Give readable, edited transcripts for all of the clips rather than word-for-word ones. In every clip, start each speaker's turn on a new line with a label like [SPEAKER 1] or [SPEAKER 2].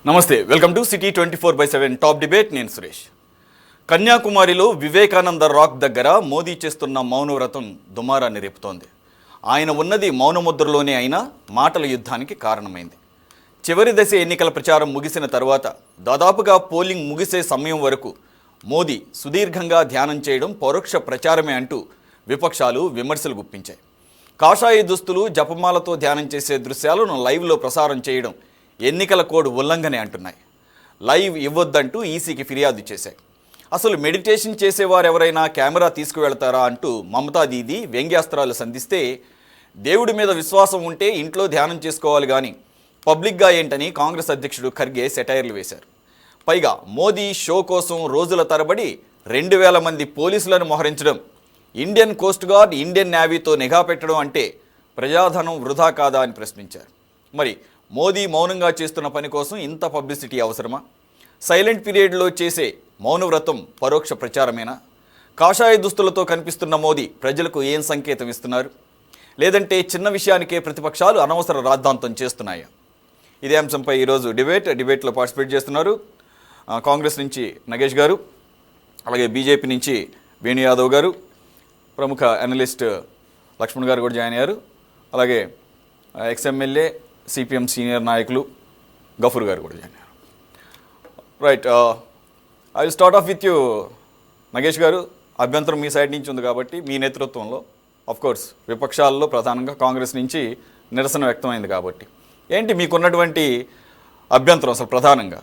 [SPEAKER 1] నమస్తే, welcome to city 24/7 top debate. నేను Suresh. కన్యాకుమారిలో Vivekananda rock దగ్గర మోదీ చేస్తున్న మౌనవ్రతం దుమారాన్ని రేపుతోంది. ఆయన ఉన్నది మౌనముద్రలోనే అయినా మాటల యుద్ధానికి కారణమైంది. చివరి దశ ఎన్నికల ప్రచారం ముగిసిన తర్వాత దాదాపుగా పోలింగ్ ముగిసే సమయం వరకు మోదీ సుదీర్ఘంగా ధ్యానం చేయడం పరోక్ష ప్రచారమే అంటూ విపక్షాలు విమర్శలు గుప్పించాయి. కాషాయ దుస్తులు, జపమాలతో ధ్యానం చేసే దృశ్యాలను లైవ్లో ప్రసారం చేయడం ఎన్నికల కోడ్ ఉల్లంఘనే అంటున్నాయి. లైవ్ ఇవ్వొద్దంటూ ఈసీకి ఫిర్యాదు చేశాయి. అసలు మెడిటేషన్ చేసేవారు ఎవరైనా కెమెరా తీసుకువెళ్తారా అంటూ మమతా దీదీ వ్యంగ్యాస్త్రాలు సంధిస్తే, దేవుడి మీద విశ్వాసం ఉంటే ఇంట్లో ధ్యానం చేసుకోవాలి కానీ పబ్లిక్గా ఏంటని కాంగ్రెస్ అధ్యక్షుడు ఖర్గే సెటైర్లు వేశారు. పైగా మోదీ షో కోసం రోజుల తరబడి 2000 మంది పోలీసులను మోహరించడం, ఇండియన్ కోస్ట్ గార్డ్, ఇండియన్ నేవీతో నిఘా పెట్టడం అంటే ప్రజాధనం వృధా కాదా అని ప్రశ్నించారు. మరి మోదీ మౌనంగా చేస్తున్న పని కోసం ఇంత పబ్లిసిటీ అవసరమా? సైలెంట్ పీరియడ్లో చేసే మౌనవ్రతం పరోక్ష ప్రచారమేనా? కాషాయ దుస్తులతో కనిపిస్తున్న మోదీ ప్రజలకు ఏం సంకేతం ఇస్తున్నారు? లేదంటే చిన్న విషయానికే ప్రతిపక్షాలు అనవసర రాద్ధాంతం చేస్తున్నాయా? ఇదే అంశంపై ఈరోజు డిబేట్లో పార్టిసిపేట్ చేస్తున్నారు కాంగ్రెస్ నుంచి నగేష్ గారు, అలాగే బీజేపీ నుంచి వేణు యాదవ్ గారు, ప్రముఖ అనలిస్ట్ లక్ష్మణ్ గారు కూడా జాయిన్ అయ్యారు, అలాగే ఎక్స్ఎమ్మెల్యే సిపిఎం సీనియర్ నాయకులు గఫూర్ గారు కూడా జాయిన్ అయ్యారు. Right, I will start of with you Nagesh గారు. అభ్యంతరం మీ సైడ్ నుంచి ఉంది కాబట్టి మీ నేతృత్వంలో, కోర్స్ విపక్షాల్లో ప్రధానంగా కాంగ్రెస్ నుంచి నిరసన వ్యక్తమైంది కాబట్టి ఏంటి మీకున్నటువంటి అభ్యంతరం అసలు ప్రధానంగా?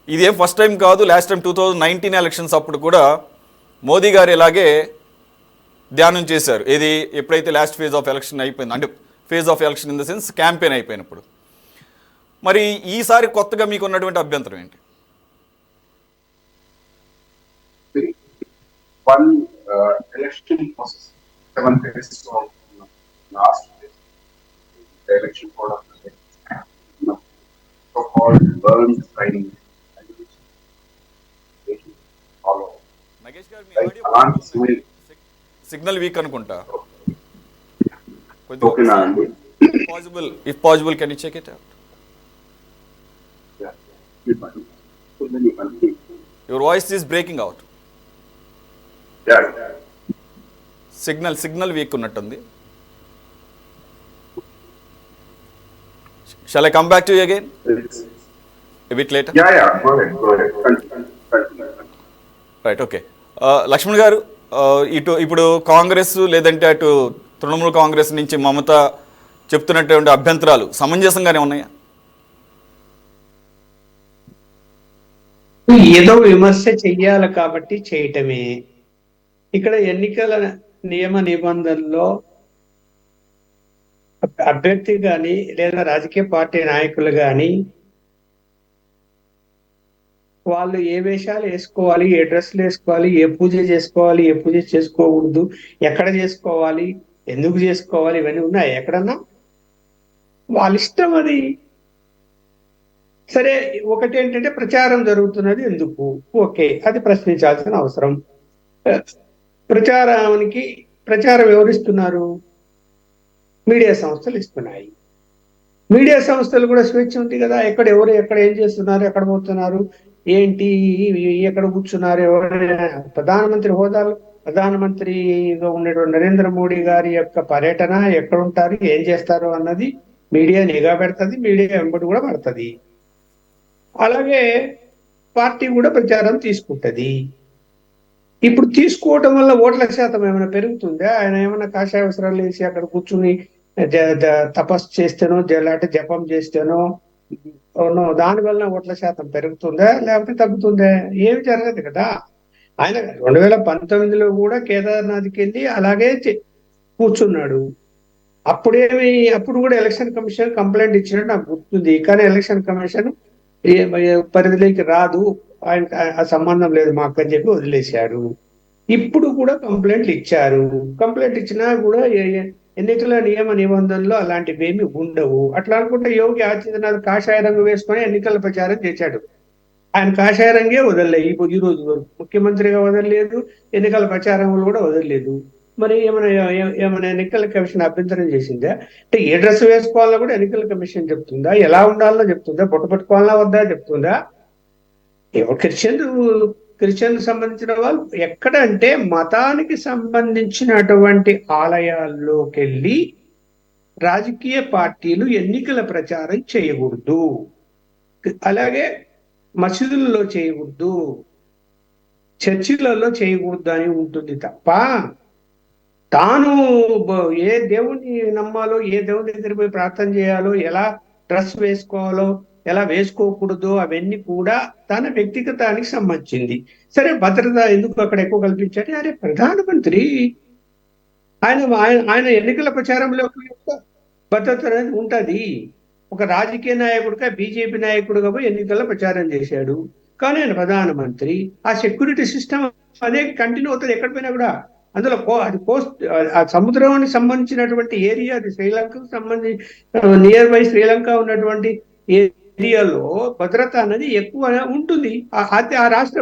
[SPEAKER 1] ఇదేం ఫస్ట్ టైం కాదు, లాస్ట్ టైం 2019 ఎలక్షన్స్ అప్పుడు కూడా మోదీ గారు ఇలాగే ధ్యానం చేశారు. ఏది ఎప్పుడైతే లాస్ట్ ఫేజ్ ఆఫ్ ఎలక్షన్ అయిపోయింది, అంటే phase of election in the sense campaign అయిపోయినప్పుడు. మరి ఈసారి కొత్తగా మీకు ఉన్నటువంటి అభ్యంతరం ఏంటి?
[SPEAKER 2] Election process 7 phases last election కూడా
[SPEAKER 1] నగేష్ గారు, మీ ఆడియో సిగ్నల్ వీక్ అనుకుంటా. If possible, can you check it out? Your voice is breaking out. Signal weak ఉన్నట్టుంది. Shall I come back to you again? A bit later?
[SPEAKER 2] Go ahead.
[SPEAKER 1] Right, okay. Lakshman గారు, ఇప్పుడు కాంగ్రెస్ లేదంటే అటు తృణమూల్ కాంగ్రెస్ నుంచి మమత చెప్తున్నటువంటి అభ్యంతరాలు సమంజసంగానే ఉన్నాయా?
[SPEAKER 3] ఏదో విమర్శ చెయ్యాలి కాబట్టి చేయటమే. ఇక్కడ ఎన్నికల నియమ నిబంధనల్లో అభ్యర్థి కానీ లేదా రాజకీయ పార్టీ నాయకులు కానీ వాళ్ళు ఏ వేషాలు వేసుకోవాలి, ఏ డ్రెస్సులు వేసుకోవాలి, ఏ పూజ చేసుకోవాలి, ఏ పూజ చేసుకోకూడదు, ఎక్కడ చేసుకోవాలి, ఎందుకు చేసుకోవాలి, ఇవన్నీ ఉన్నాయి ఎక్కడన్నా? వాళ్ళ ఇష్టం అది. సరే, ఒకటి ఏంటంటే ప్రచారం జరుగుతున్నది ఎందుకు? ఓకే, అది ప్రశ్నించాల్సిన అవసరం. ప్రచారం ఎవరిస్తున్నారు? మీడియా సంస్థలు ఇస్తున్నాయి. మీడియా సంస్థలు కూడా స్వేచ్ఛ ఉంది కదా, ఎవరు ఎక్కడ ఏం చేస్తున్నారు, ఎక్కడ పోతున్నారు, ఏంటి, ఎక్కడ కూర్చున్నారు, ఎవరైనా ప్రధానమంత్రి హోదాలో ప్రధానమంత్రిగా ఉండేటువంటి నరేంద్ర మోడీ గారి యొక్క పర్యటన ఎక్కడ ఉంటారు, ఏం చేస్తారు అన్నది మీడియా నిఘా పెడుతుంది, మీడియా వెంబడి కూడా పడుతుంది. అలాగే పార్టీ కూడా ప్రచారం తీసుకుంటది. ఇప్పుడు తీసుకోవటం వల్ల ఓట్ల శాతం ఏమైనా పెరుగుతుందా? ఆయన ఏమైనా కాషాయ అవసరాలు వేసి అక్కడ కూర్చుని తపస్సు చేస్తేనో లేకపోతే జపం చేస్తేనో దానివల్ల ఓట్ల శాతం పెరుగుతుందా లేకపోతే తగ్గుతుందా? ఏమి జరగదు కదా. ఆయన 2019లో కూడా కేదార్నాథ్కి వెళ్ళి అలాగే కూర్చున్నాడు. అప్పుడు కూడా ఎలక్షన్ కమిషన్ కంప్లైంట్ ఇచ్చినట్టు నాకు గుర్తుంది. కానీ ఎలక్షన్ కమిషన్ పరిధిలోకి రాదు, ఆయన ఆ సంబంధం లేదు మాకు అని చెప్పి వదిలేశారు. ఇప్పుడు కూడా కంప్లైంట్లు ఇచ్చారు. కంప్లైంట్ ఇచ్చినా కూడా ఎన్నికల నియమ నిబంధనలు అలాంటివి ఏమి ఉండవు. అట్లా అనుకుంటే యోగి ఆదిత్యనాథ్ కాషాయ రంగు వేసుకొని ఎన్నికల ప్రచారం చేశాడు. ఆయన కాషాయ రంగే వదలలేదు ఈ రోజు వరకు. ముఖ్యమంత్రిగా వదలలేదు, ఎన్నికల ప్రచారంలో కూడా వదలలేదు. మరి ఏమైనా ఎన్నికల కమిషన్ అభ్యంతరం చేసిందా? అంటే ఏ డ్రెస్ వేసుకోవాలో కూడా ఎన్నికల కమిషన్ చెప్తుందా? ఎలా ఉండాలో చెప్తుందా? బొట్టు పెట్టుకోవాలా వద్దా చెప్తుందా? ఎవరు క్రిస్టియన్ సంబంధించిన వాళ్ళు ఎక్కడంటే మతానికి సంబంధించినటువంటి ఆలయాల్లోకి వెళ్ళి రాజకీయ పార్టీలు ఎన్నికల ప్రచారం చేయకూడదు, అలాగే మసీదులలో చేయకూడదు, చర్చిలలో చేయకూడదు అని ఉంటుంది తప్ప తాను ఏ దేవుని నమ్మాలో, ఏ దేవుని దగ్గర పోయి ప్రార్థన చేయాలో, ఎలా డ్రెస్ వేసుకోవాలో, ఎలా వేసుకోకూడదు అవన్నీ కూడా తన వ్యక్తిగతానికి సంబంధించింది. సరే, భద్రత ఎందుకు అక్కడ ఎక్కువ కల్పించారు? అరే ప్రధానమంత్రి ఆయన ఆయన ఎన్నికల ప్రచారంలో యొక్క భద్రత అనేది ఉంటుంది. ఒక రాజకీయ నాయకుడిగా, బీజేపీ నాయకుడిగా పోయి ఎన్నికల్లో ప్రచారం చేశాడు. కానీ ఆయన ప్రధానమంత్రి, ఆ సెక్యూరిటీ సిస్టమ్ అదే కంటిన్యూ అవుతుంది ఎక్కడ పోయినా కూడా. అందులో అది కోస్ట్, ఆ సముద్రానికి సంబంధించినటువంటి ఏరియా, అది శ్రీలంకకు సంబంధించి నియర్ బై శ్రీలంక ఉన్నటువంటి ఏరియాలో భద్రత అనేది ఎక్కువ ఉంటుంది. ఆ రాష్ట్ర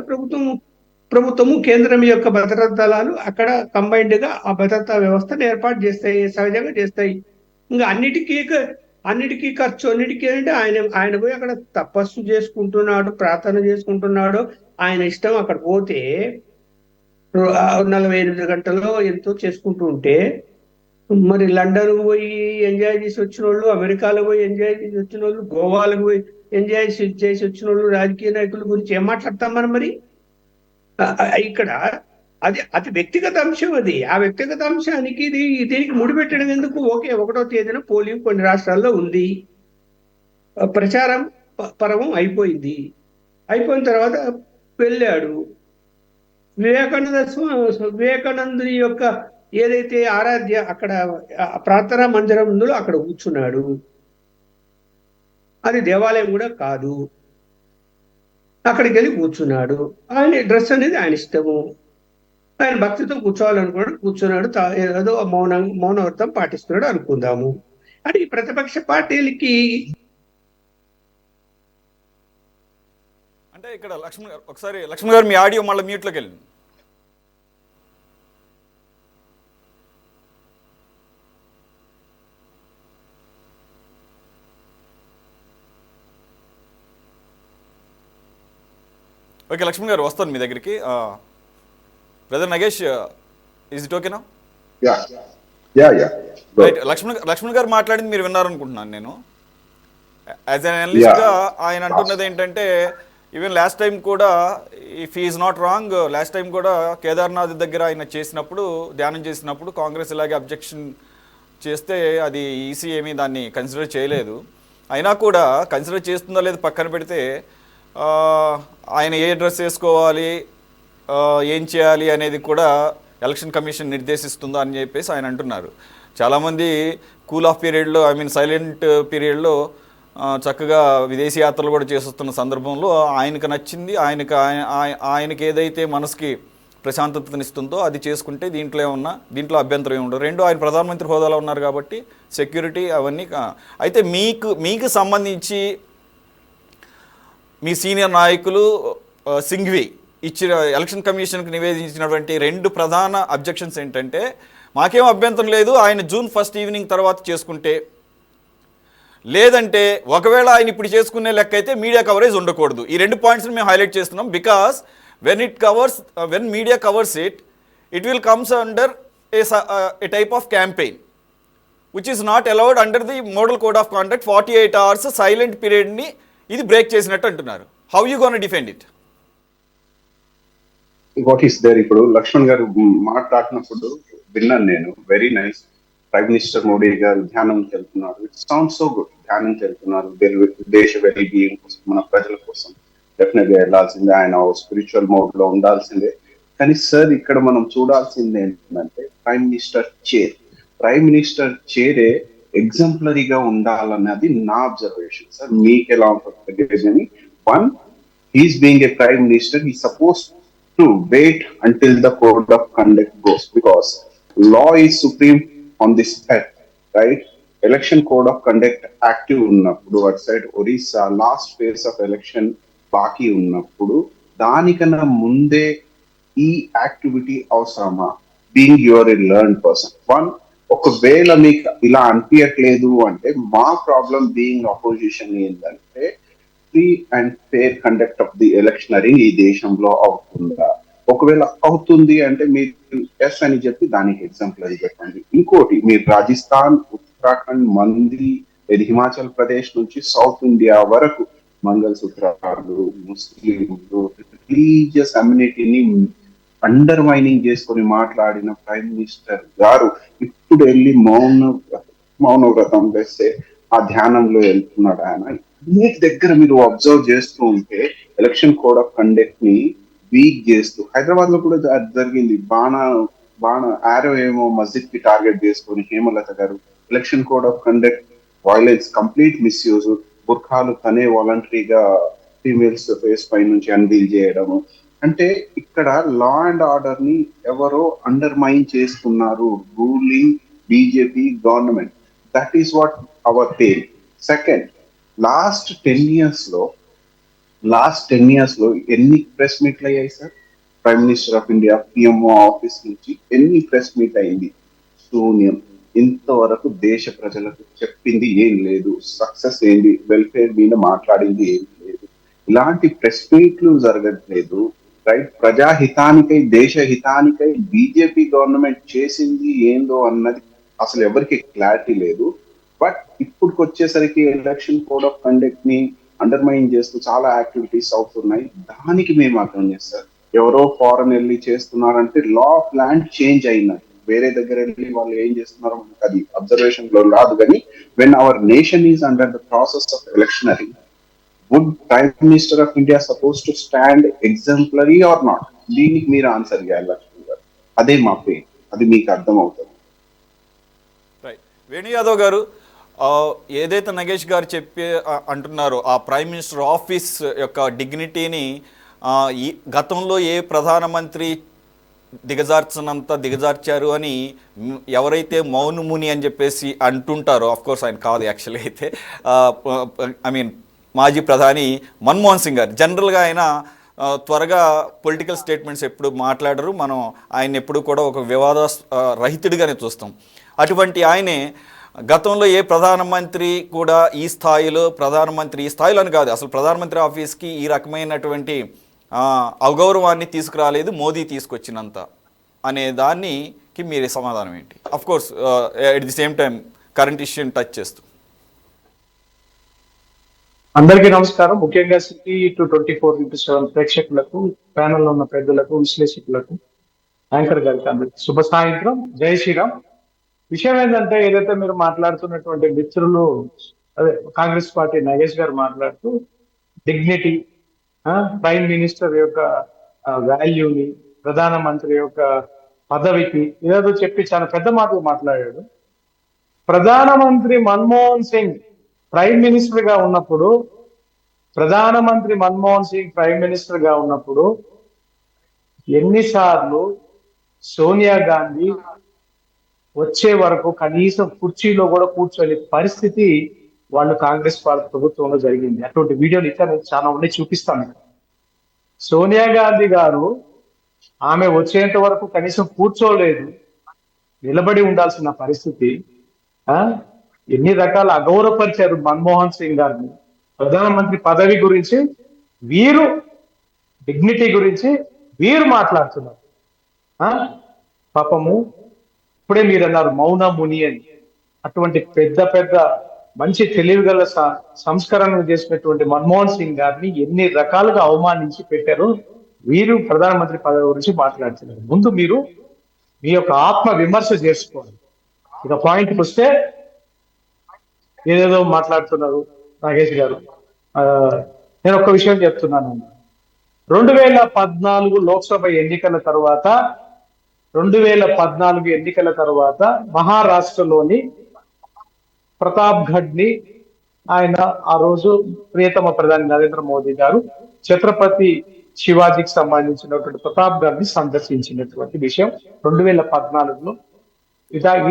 [SPEAKER 3] ప్రభుత్వము కేంద్రం యొక్క భద్రతా దళాలు అక్కడ కంబైన్డ్ గా ఆ భద్రతా వ్యవస్థను ఏర్పాటు చేస్తాయి, సహజంగా చేస్తాయి. ఇంకా అన్నిటికీ ఖర్చు, అన్నిటికీ అంటే ఆయన పోయి అక్కడ తపస్సు చేసుకుంటున్నాడు, ప్రార్థన చేసుకుంటున్నాడు, ఆయన ఇష్టం. అక్కడ పోతే 48 గంటల్లో ఎంతో చేసుకుంటూ ఉంటే, మరి లండన్ పోయి ఎంజాయ్ చేసి వచ్చిన వాళ్ళు, అమెరికాలో పోయి ఎంజాయ్ చేసి వచ్చిన వాళ్ళు, గోవాలకు పోయి ఎంజాయ్ చేసి వచ్చిన వాళ్ళు రాజకీయ నాయకుల గురించి ఏం మాట్లాడతాం మనం? మరి ఇక్కడ అది వ్యక్తిగత అంశం. అది ఆ వ్యక్తిగత అంశానికి దీనికి ముడిపెట్టడం ఎందుకు? ఓకే, 1వ తేదీన పోలింగ్ కొన్ని రాష్ట్రాల్లో ఉంది, ప్రచారం పర్వం అయిపోయిన తర్వాత వెళ్ళాడు. వివేకానందుని యొక్క ఏదైతే ఆరాధ్య అక్కడ ప్రార్థనా మందిరం ఉందో అక్కడ కూర్చున్నాడు. అది దేవాలయం కూడా కాదు, అక్కడికి వెళ్ళి కూర్చున్నాడు. ఆయన డ్రెస్ అనేది ఆయన ఇష్టము, ఆయన భక్తితో కూర్చోవాలనుకున్నాడు, కూర్చున్నాడు. ఏదో మౌనవ్రతం పాటిస్తున్నాడు అనుకుందాము. అంటే ఈ ప్రతిపక్ష పార్టీలకి
[SPEAKER 1] అంటే ఇక్కడ లక్ష్మణ్ గారు మీ ఆడియో మళ్ళీ మ్యూట్లోకి వెళ్ళింది. ఓకే లక్ష్మణ్ గారు, వస్తాను మీ దగ్గరికి. బ్రదర్ నగేష్, ఈజ్ ఇట్ ఓకేనా? రైట్. లక్ష్మణ్ గారు మాట్లాడింది మీరు విన్నారనుకుంటున్నాను నేను. యాజ్ అన్ అనలిస్ట్గా ఆయన అంటున్నది ఏంటంటే, ఈవెన్ లాస్ట్ టైం కూడా, if is not wrong, last time కూడా కేదార్నాథ్ దగ్గర ఆయన ధ్యానం చేసినప్పుడు కాంగ్రెస్ ఇలాగే అబ్జెక్షన్ చేస్తే అది ఈసీ ఏమీ దాన్ని కన్సిడర్ చేయలేదు. అయినా కూడా కన్సిడర్ చేస్తుందో లేదో పక్కన పెడితే, ఆయన ఏ డ్రెస్ వేసుకోవాలి, ఏం చేయాలి అనేది కూడా ఎలక్షన్ కమిషన్ నిర్దేశిస్తుందా అని చెప్పేసి ఆయన అంటున్నారు. చాలామంది కూల్ ఆఫ్ పీరియడ్లో, సైలెంట్ పీరియడ్లో చక్కగా విదేశీ యాత్రలు కూడా చేస్తున్న సందర్భంలో ఆయనకు నచ్చింది, ఆయనకి ఏదైతే మనసుకి ప్రశాంతతనిస్తుందో అది చేసుకుంటే దీంట్లో అభ్యంతరం ఏమి ఉండదు. రెండు, ఆయన ప్రధానమంత్రి హోదాలో ఉన్నారు కాబట్టి సెక్యూరిటీ అవన్నీ. అయితే మీకు సంబంధించి మీ సీనియర్ నాయకులు సింఘ్వి ఇచ్చిన ఎలక్షన్ కమిషన్కి నివేదించినటువంటి 2 ప్రధాన అబ్జెక్షన్స్ ఏంటంటే, మాకేం అభ్యంతరం లేదు ఆయన June 1 ఈవినింగ్ తర్వాత చేసుకుంటే, లేదంటే ఒకవేళ ఆయన ఇప్పుడు చేసుకునే లెక్క అయితే మీడియా కవరేజ్ ఉండకూడదు. ఈ 2 పాయింట్స్ని మేము హైలైట్ చేస్తున్నాం. Because when media covers it will comes under a type of campaign which is not allowed under the model code of conduct. 48 hours silent పీరియడ్ని ఇది బ్రేక్ చేసినట్టు అంటున్నారు. How you gonna defend it?
[SPEAKER 2] What is there? ఇప్పుడు లక్ష్మణ్ గారు మాట్లాడినప్పుడు విన్నాను నేను. Very nice. Prime minister Modi గారు ధ్యానంకి వెళ్తున్నారు. It sound so good. ధ్యానంకి వెళ్తున్నారు, దేశ వెల్ బీయింగ్ కోసం, మన ప్రజల కోసం డెఫినెట్ గా వెళ్ళాల్సిందే. ఆయన స్పిరిచువల్ మోడ్ లో ఉండాల్సిందే. కానీ సార్, ఇక్కడ మనం చూడాల్సింది ఏంటంటే, ప్రైమ్ మినిస్టర్ చైరే ఎగ్జాంపులరీగా ఉండాలన్నది నా అబ్జర్వేషన్ సార్. మీకు ఎలా ఉంటుంది? 1, he's being a prime minister, he's supposed to wait until the code of conduct goes, because law is supreme on this earth, right? Election code of conduct active ఉన్నప్పుడు, అటు side Orissa last phase of election బాకీ ఉన్నప్పుడు, దానికన్నా ముందే ఈ activity అవసరమా? Being your a learn person. One, ఒకవేళ మీకు ఇలా అనిపించట్లేదు అంటే మా ప్రాబ్లం బీయింగ్ అపోజిషన్ ఏంటంటే free and fair conduct of the electionary ఈ దేశంలో అవుతుందా? ఒకవేళ అవుతుంది అంటే మీరు ఎస్ అని చెప్పి దానికి ఎగ్జాంపుల్ చెప్పండి. ఇంకోటి, మీరు రాజస్థాన్, ఉత్తరాఖండ్, మంది, ఇది హిమాచల్ ప్రదేశ్ నుంచి సౌత్ ఇండియా వరకు మంగళసూత్రాలు, ముస్లింలు, రిలీజియస్ కమ్యూనిటీని అండర్ మైనింగ్ చేసుకొని మాట్లాడిన ప్రైమ్ మినిస్టర్ గారు ఇప్పుడు వెళ్ళి మౌనవ్రతం వేస్తే ఆ ధ్యానంలో వెళ్తున్నాడు ఆయన. వీటి దగ్గర మీరు అబ్జర్వ్ చేస్తూ ఉంటే ఎలక్షన్ కోడ్ ఆఫ్ కండక్ట్ ని వీక్ చేస్తూ, హైదరాబాద్ లో కూడా అది జరిగింది. బాణ ఆరో ఏమో మస్జిద్ కి టార్గెట్ చేసుకొని హేమలత గారు election code of conduct violence, complete misuse, బుర్ఖాలు తనే వాలంటరీగా ఫీమేల్స్ ఫేస్ పై నుంచి అన్వీల్ చేయడము. అంటే ఇక్కడ లా అండ్ ఆర్డర్ ని ఎవరో అండర్ మైన్ చేస్తున్నారు, ruling BJP government. That is what our pain. Second, last 10 years లో ఎన్ని ప్రెస్ మీట్లు అయ్యాయి sir? Prime minister of India PMO office నుంచి ఎన్ని ప్రెస్ మీట్ అయింది? శూన్యం. ఇంతవరకు దేశ ప్రజలకు చెప్పింది ఏం లేదు, సక్సెస్ ఏంటి, వెల్ఫేర్ మీద మాట్లాడింది ఏం లేదు. ఇలాంటి ప్రెస్ మీట్లు జరగట్లేదు. రైట్, ప్రజాహితానికై, దేశ హితానికై బీజేపీ గవర్నమెంట్ చేసింది ఏందో అన్నది అసలు ఎవరికి క్లారిటీ లేదు. బట్ ఇప్పుడు వచ్చేసరికి ఎలక్షన్ కోడ్ ఆఫ్ కండక్ట్ ని అండర్మైన్ చేస్తూ చాలా యాక్టివిటీస్ అవుతున్నాయి. దానికి మేము అర్థం చేస్తారు, ఎవరో ఫారెన్ వెళ్ళి చేస్తున్నారంటే లా ఆఫ్ ల్యాండ్ చేంజ్ అయినది. వేరే దగ్గర వెళ్ళి వాళ్ళు ఏం చేస్తున్నారో మనకు అది అబ్జర్వేషన్ లో రాదు. కానీ when our nation is under the process of electionary, would prime minister of India suppose to stand exemplary or not? దీనికి మీరు ఆన్సర్ చేయాలి లక్ష్మణ్ గారు. అదే మా పెయిన్, అది మీకు అర్థం అవుతుంది.
[SPEAKER 1] రైట్, వేణు యాదవ్ గారు, ఏదైతే నగేష్ గారు అంటున్నారో ఆ ప్రైమ్ మినిస్టర్ ఆఫీస్ యొక్క డిగ్నిటీని ఈ గతంలో ఏ ప్రధానమంత్రి దిగజార్చినంత దిగజార్చారు అని ఎవరైతే మౌనముని అని చెప్పేసి అంటుంటారో, ఆఫ్ కోర్స్ ఆయన కాదు యాక్చువల్గా అయితే, ఐ మీన్ మాజీ ప్రధాని మన్మోహన్ సింగ్ గారు. జనరల్గా ఆయన త్వరగా పొలిటికల్ స్టేట్మెంట్స్ ఎప్పుడు మాట్లాడరు, మనం ఆయన ఎప్పుడు కూడా ఒక వివాద రహితుడిగానే చూస్తాం. అటువంటి ఆయనే గతంలో ఏ ప్రధానమంత్రి కూడా ఈ స్థాయిలో అని కాదు, అసలు ప్రధానమంత్రి ఆఫీస్కి ఈ రకమైనటువంటి అగౌరవాన్ని తీసుకురాలేదు మోదీ తీసుకొచ్చినంత అనే దానికి మీరు సమాధానం ఏంటి? Of course at the same time current ఇష్యూని టచ్ చేస్తూ.
[SPEAKER 4] అందరికీ నమస్కారం. ముఖ్యంగా సిటీ 24x7 ప్రేక్షకులకు, ప్యానెల్లో ఉన్న పెద్దలకు, విశ్లేషకులకు, యాంకర్ గారికి అందరికి శుభ సాయంత్రం, జై శ్రీరామ్. విషయం ఏంటంటే, ఏదైతే మీరు మాట్లాడుతున్నటువంటి మిత్రులు, అదే కాంగ్రెస్ పార్టీ నగేష్ గారు మాట్లాడుతూ డిగ్నిటీ, ప్రైమ్ మినిస్టర్ యొక్క వాల్యూని, ప్రధానమంత్రి యొక్క పదవికి ఏదో చెప్పి చాలా పెద్ద మాటలు మాట్లాడాడు. ప్రధానమంత్రి మన్మోహన్ సింగ్ ప్రైమ్ మినిస్టర్ గా ఉన్నప్పుడు, ఎన్నిసార్లు సోనియా గాంధీ వచ్చే వరకు కనీసం కుర్చీలో కూడా కూర్చొని పరిస్థితి వాళ్ళు కాంగ్రెస్ పార్టీ ప్రభుత్వంలో జరిగింది. అటువంటి వీడియోలు ఇంకా నేను చాలా ఉండి చూపిస్తాను. సోనియా గాంధీ గారు ఆమె వచ్చేంత వరకు కనీసం కూర్చోలేదు, నిలబడి ఉండాల్సిన పరిస్థితి. ఎన్ని రకాల అగౌరవపరిచారు మన్మోహన్ సింగ్ గారిని. ప్రధానమంత్రి పదవి గురించి వీరు, డిగ్నిటీ గురించి వీరు మాట్లాడుతున్నారు. పాపము, ఇప్పుడే మీరు అన్నారు మౌన ముని అని. అటువంటి పెద్ద పెద్ద మంచి తెలివిగల సంస్కరణలు చేసినటువంటి మన్మోహన్ సింగ్ గారిని ఎన్ని రకాలుగా అవమానించి పెట్టారు. వీరు ప్రధానమంత్రి పదవి గురించి మాట్లాడుతున్నారు. ముందు మీరు మీ యొక్క ఆత్మ విమర్శ చేసుకోండి. ఇక పాయింట్కి వస్తే, ఏదేదో మాట్లాడుతున్నారు నాగేష్ గారు. నేను ఒక్క విషయం చెప్తున్నాను. 2014 లోక్సభ ఎన్నికల తర్వాత మహారాష్ట్రలోని ప్రతాప్ గఢ్ ని ఆయన ఆ రోజు ప్రియతమ ప్రధాని నరేంద్ర మోదీ గారు ఛత్రపతి శివాజీకి సంబంధించినటువంటి ప్రతాప్ గఢ్ ని సందర్శించినటువంటి విషయం 2014లో.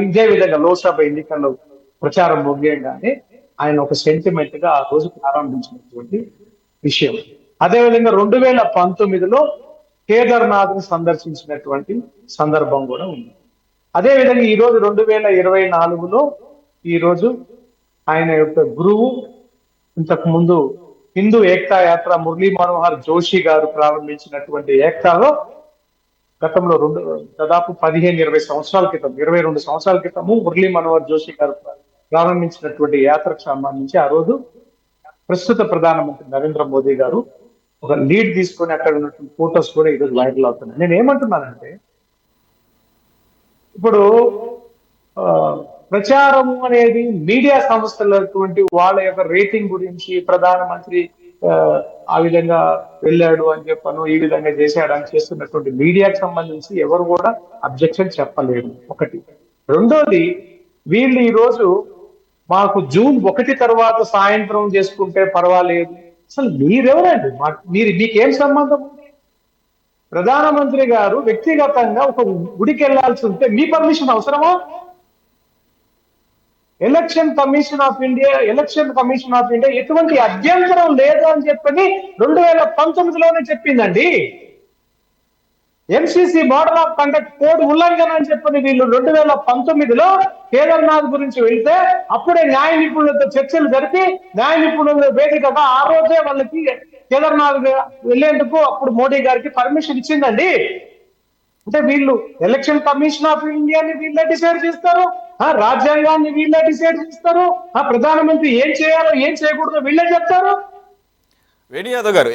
[SPEAKER 4] ఇదే విధంగా లోక్సభ ఎన్నికల్లో ప్రచారం ముగియగానే ఆయన ఒక సెంటిమెంట్ గా ఆ రోజు ప్రారంభించినటువంటి విషయం. అదేవిధంగా 2019లో కేదార్నాథ్ ను సందర్శించినటువంటి సందర్భం కూడా ఉంది. అదేవిధంగా ఈ రోజు 2024లో ఈ రోజు ఆయన యొక్క గురువు, ఇంతకు ముందు హిందూ ఏక్తా యాత్ర మురళీ మనోహర్ జోషి గారు ప్రారంభించినటువంటి ఏక్తాలో గతంలో దాదాపు 15-20 సంవత్సరాల క్రితం, 22 సంవత్సరాల క్రితము మురళీ మనోహర్ జోషి గారు ప్రారంభించినటువంటి యాత్రకు సంబంధించి ఆ రోజు ప్రస్తుత ప్రధానమంత్రి నరేంద్ర మోదీ గారు ఒక లీడ్ తీసుకొని అక్కడ ఉన్నటువంటి ఫోటోస్ కూడా ఈరోజు వైరల్ అవుతున్నాయి. నేను ఏమంటున్నానంటే, ఇప్పుడు ప్రచారము అనేది మీడియా సంస్థలటువంటి వాళ్ళ యొక్క రేటింగ్ గురించి ప్రధానమంత్రి ఆ విధంగా వెళ్ళాడు అని చెప్పను, ఈ విధంగా చేశాడు అని చేస్తున్నటువంటి మీడియాకు సంబంధించి ఎవరు కూడా అబ్జెక్షన్ చెప్పలేరు. ఒకటి. రెండోది, వీళ్ళు ఈ రోజు మాకు జూన్ 1 తర్వాత సాయంత్రం చేసుకుంటే పర్వాలేదు. అసలు మీరెవరండి? మీకేం సంబంధం ఉంది? ప్రధానమంత్రి గారు వ్యక్తిగతంగా ఒక గుడికి వెళ్లాల్సి ఉంటే మీ పర్మిషన్ అవసరమా? ఎలక్షన్ కమిషన్ ఆఫ్ ఇండియా ఎటువంటి అభ్యంతరం లేదు అని చెప్పని 2019లోనే చెప్పిందండి. MCC model of conduct code ఉల్లంఘన అని చెప్పని వీళ్ళు 2019లో కేదార్నాథ్ గురించి వెళ్తే అప్పుడే న్యాయ నిపుణులతో చర్చలు జరిపి న్యాయ నిపుణుల వేదికగా ఆ రోజే వాళ్ళకి కేదార్నాథ్ వెళ్లేందుకు అప్పుడు మోడీ గారికి పర్మిషన్ ఇచ్చిందండి. అంటే వీళ్ళు ఎలక్షన్ కమిషన్ ఆఫ్ ఇండియాని వీళ్ళే డిసైడ్ చేస్తారు, రాజ్యాంగాన్ని వీళ్ళే డిసైడ్ చేస్తారు, ప్రధానమంత్రి ఏం చేయాలో ఏం చేయకూడదో వీళ్ళే చెప్తారు.
[SPEAKER 1] వేణు యాదవ్ గారు,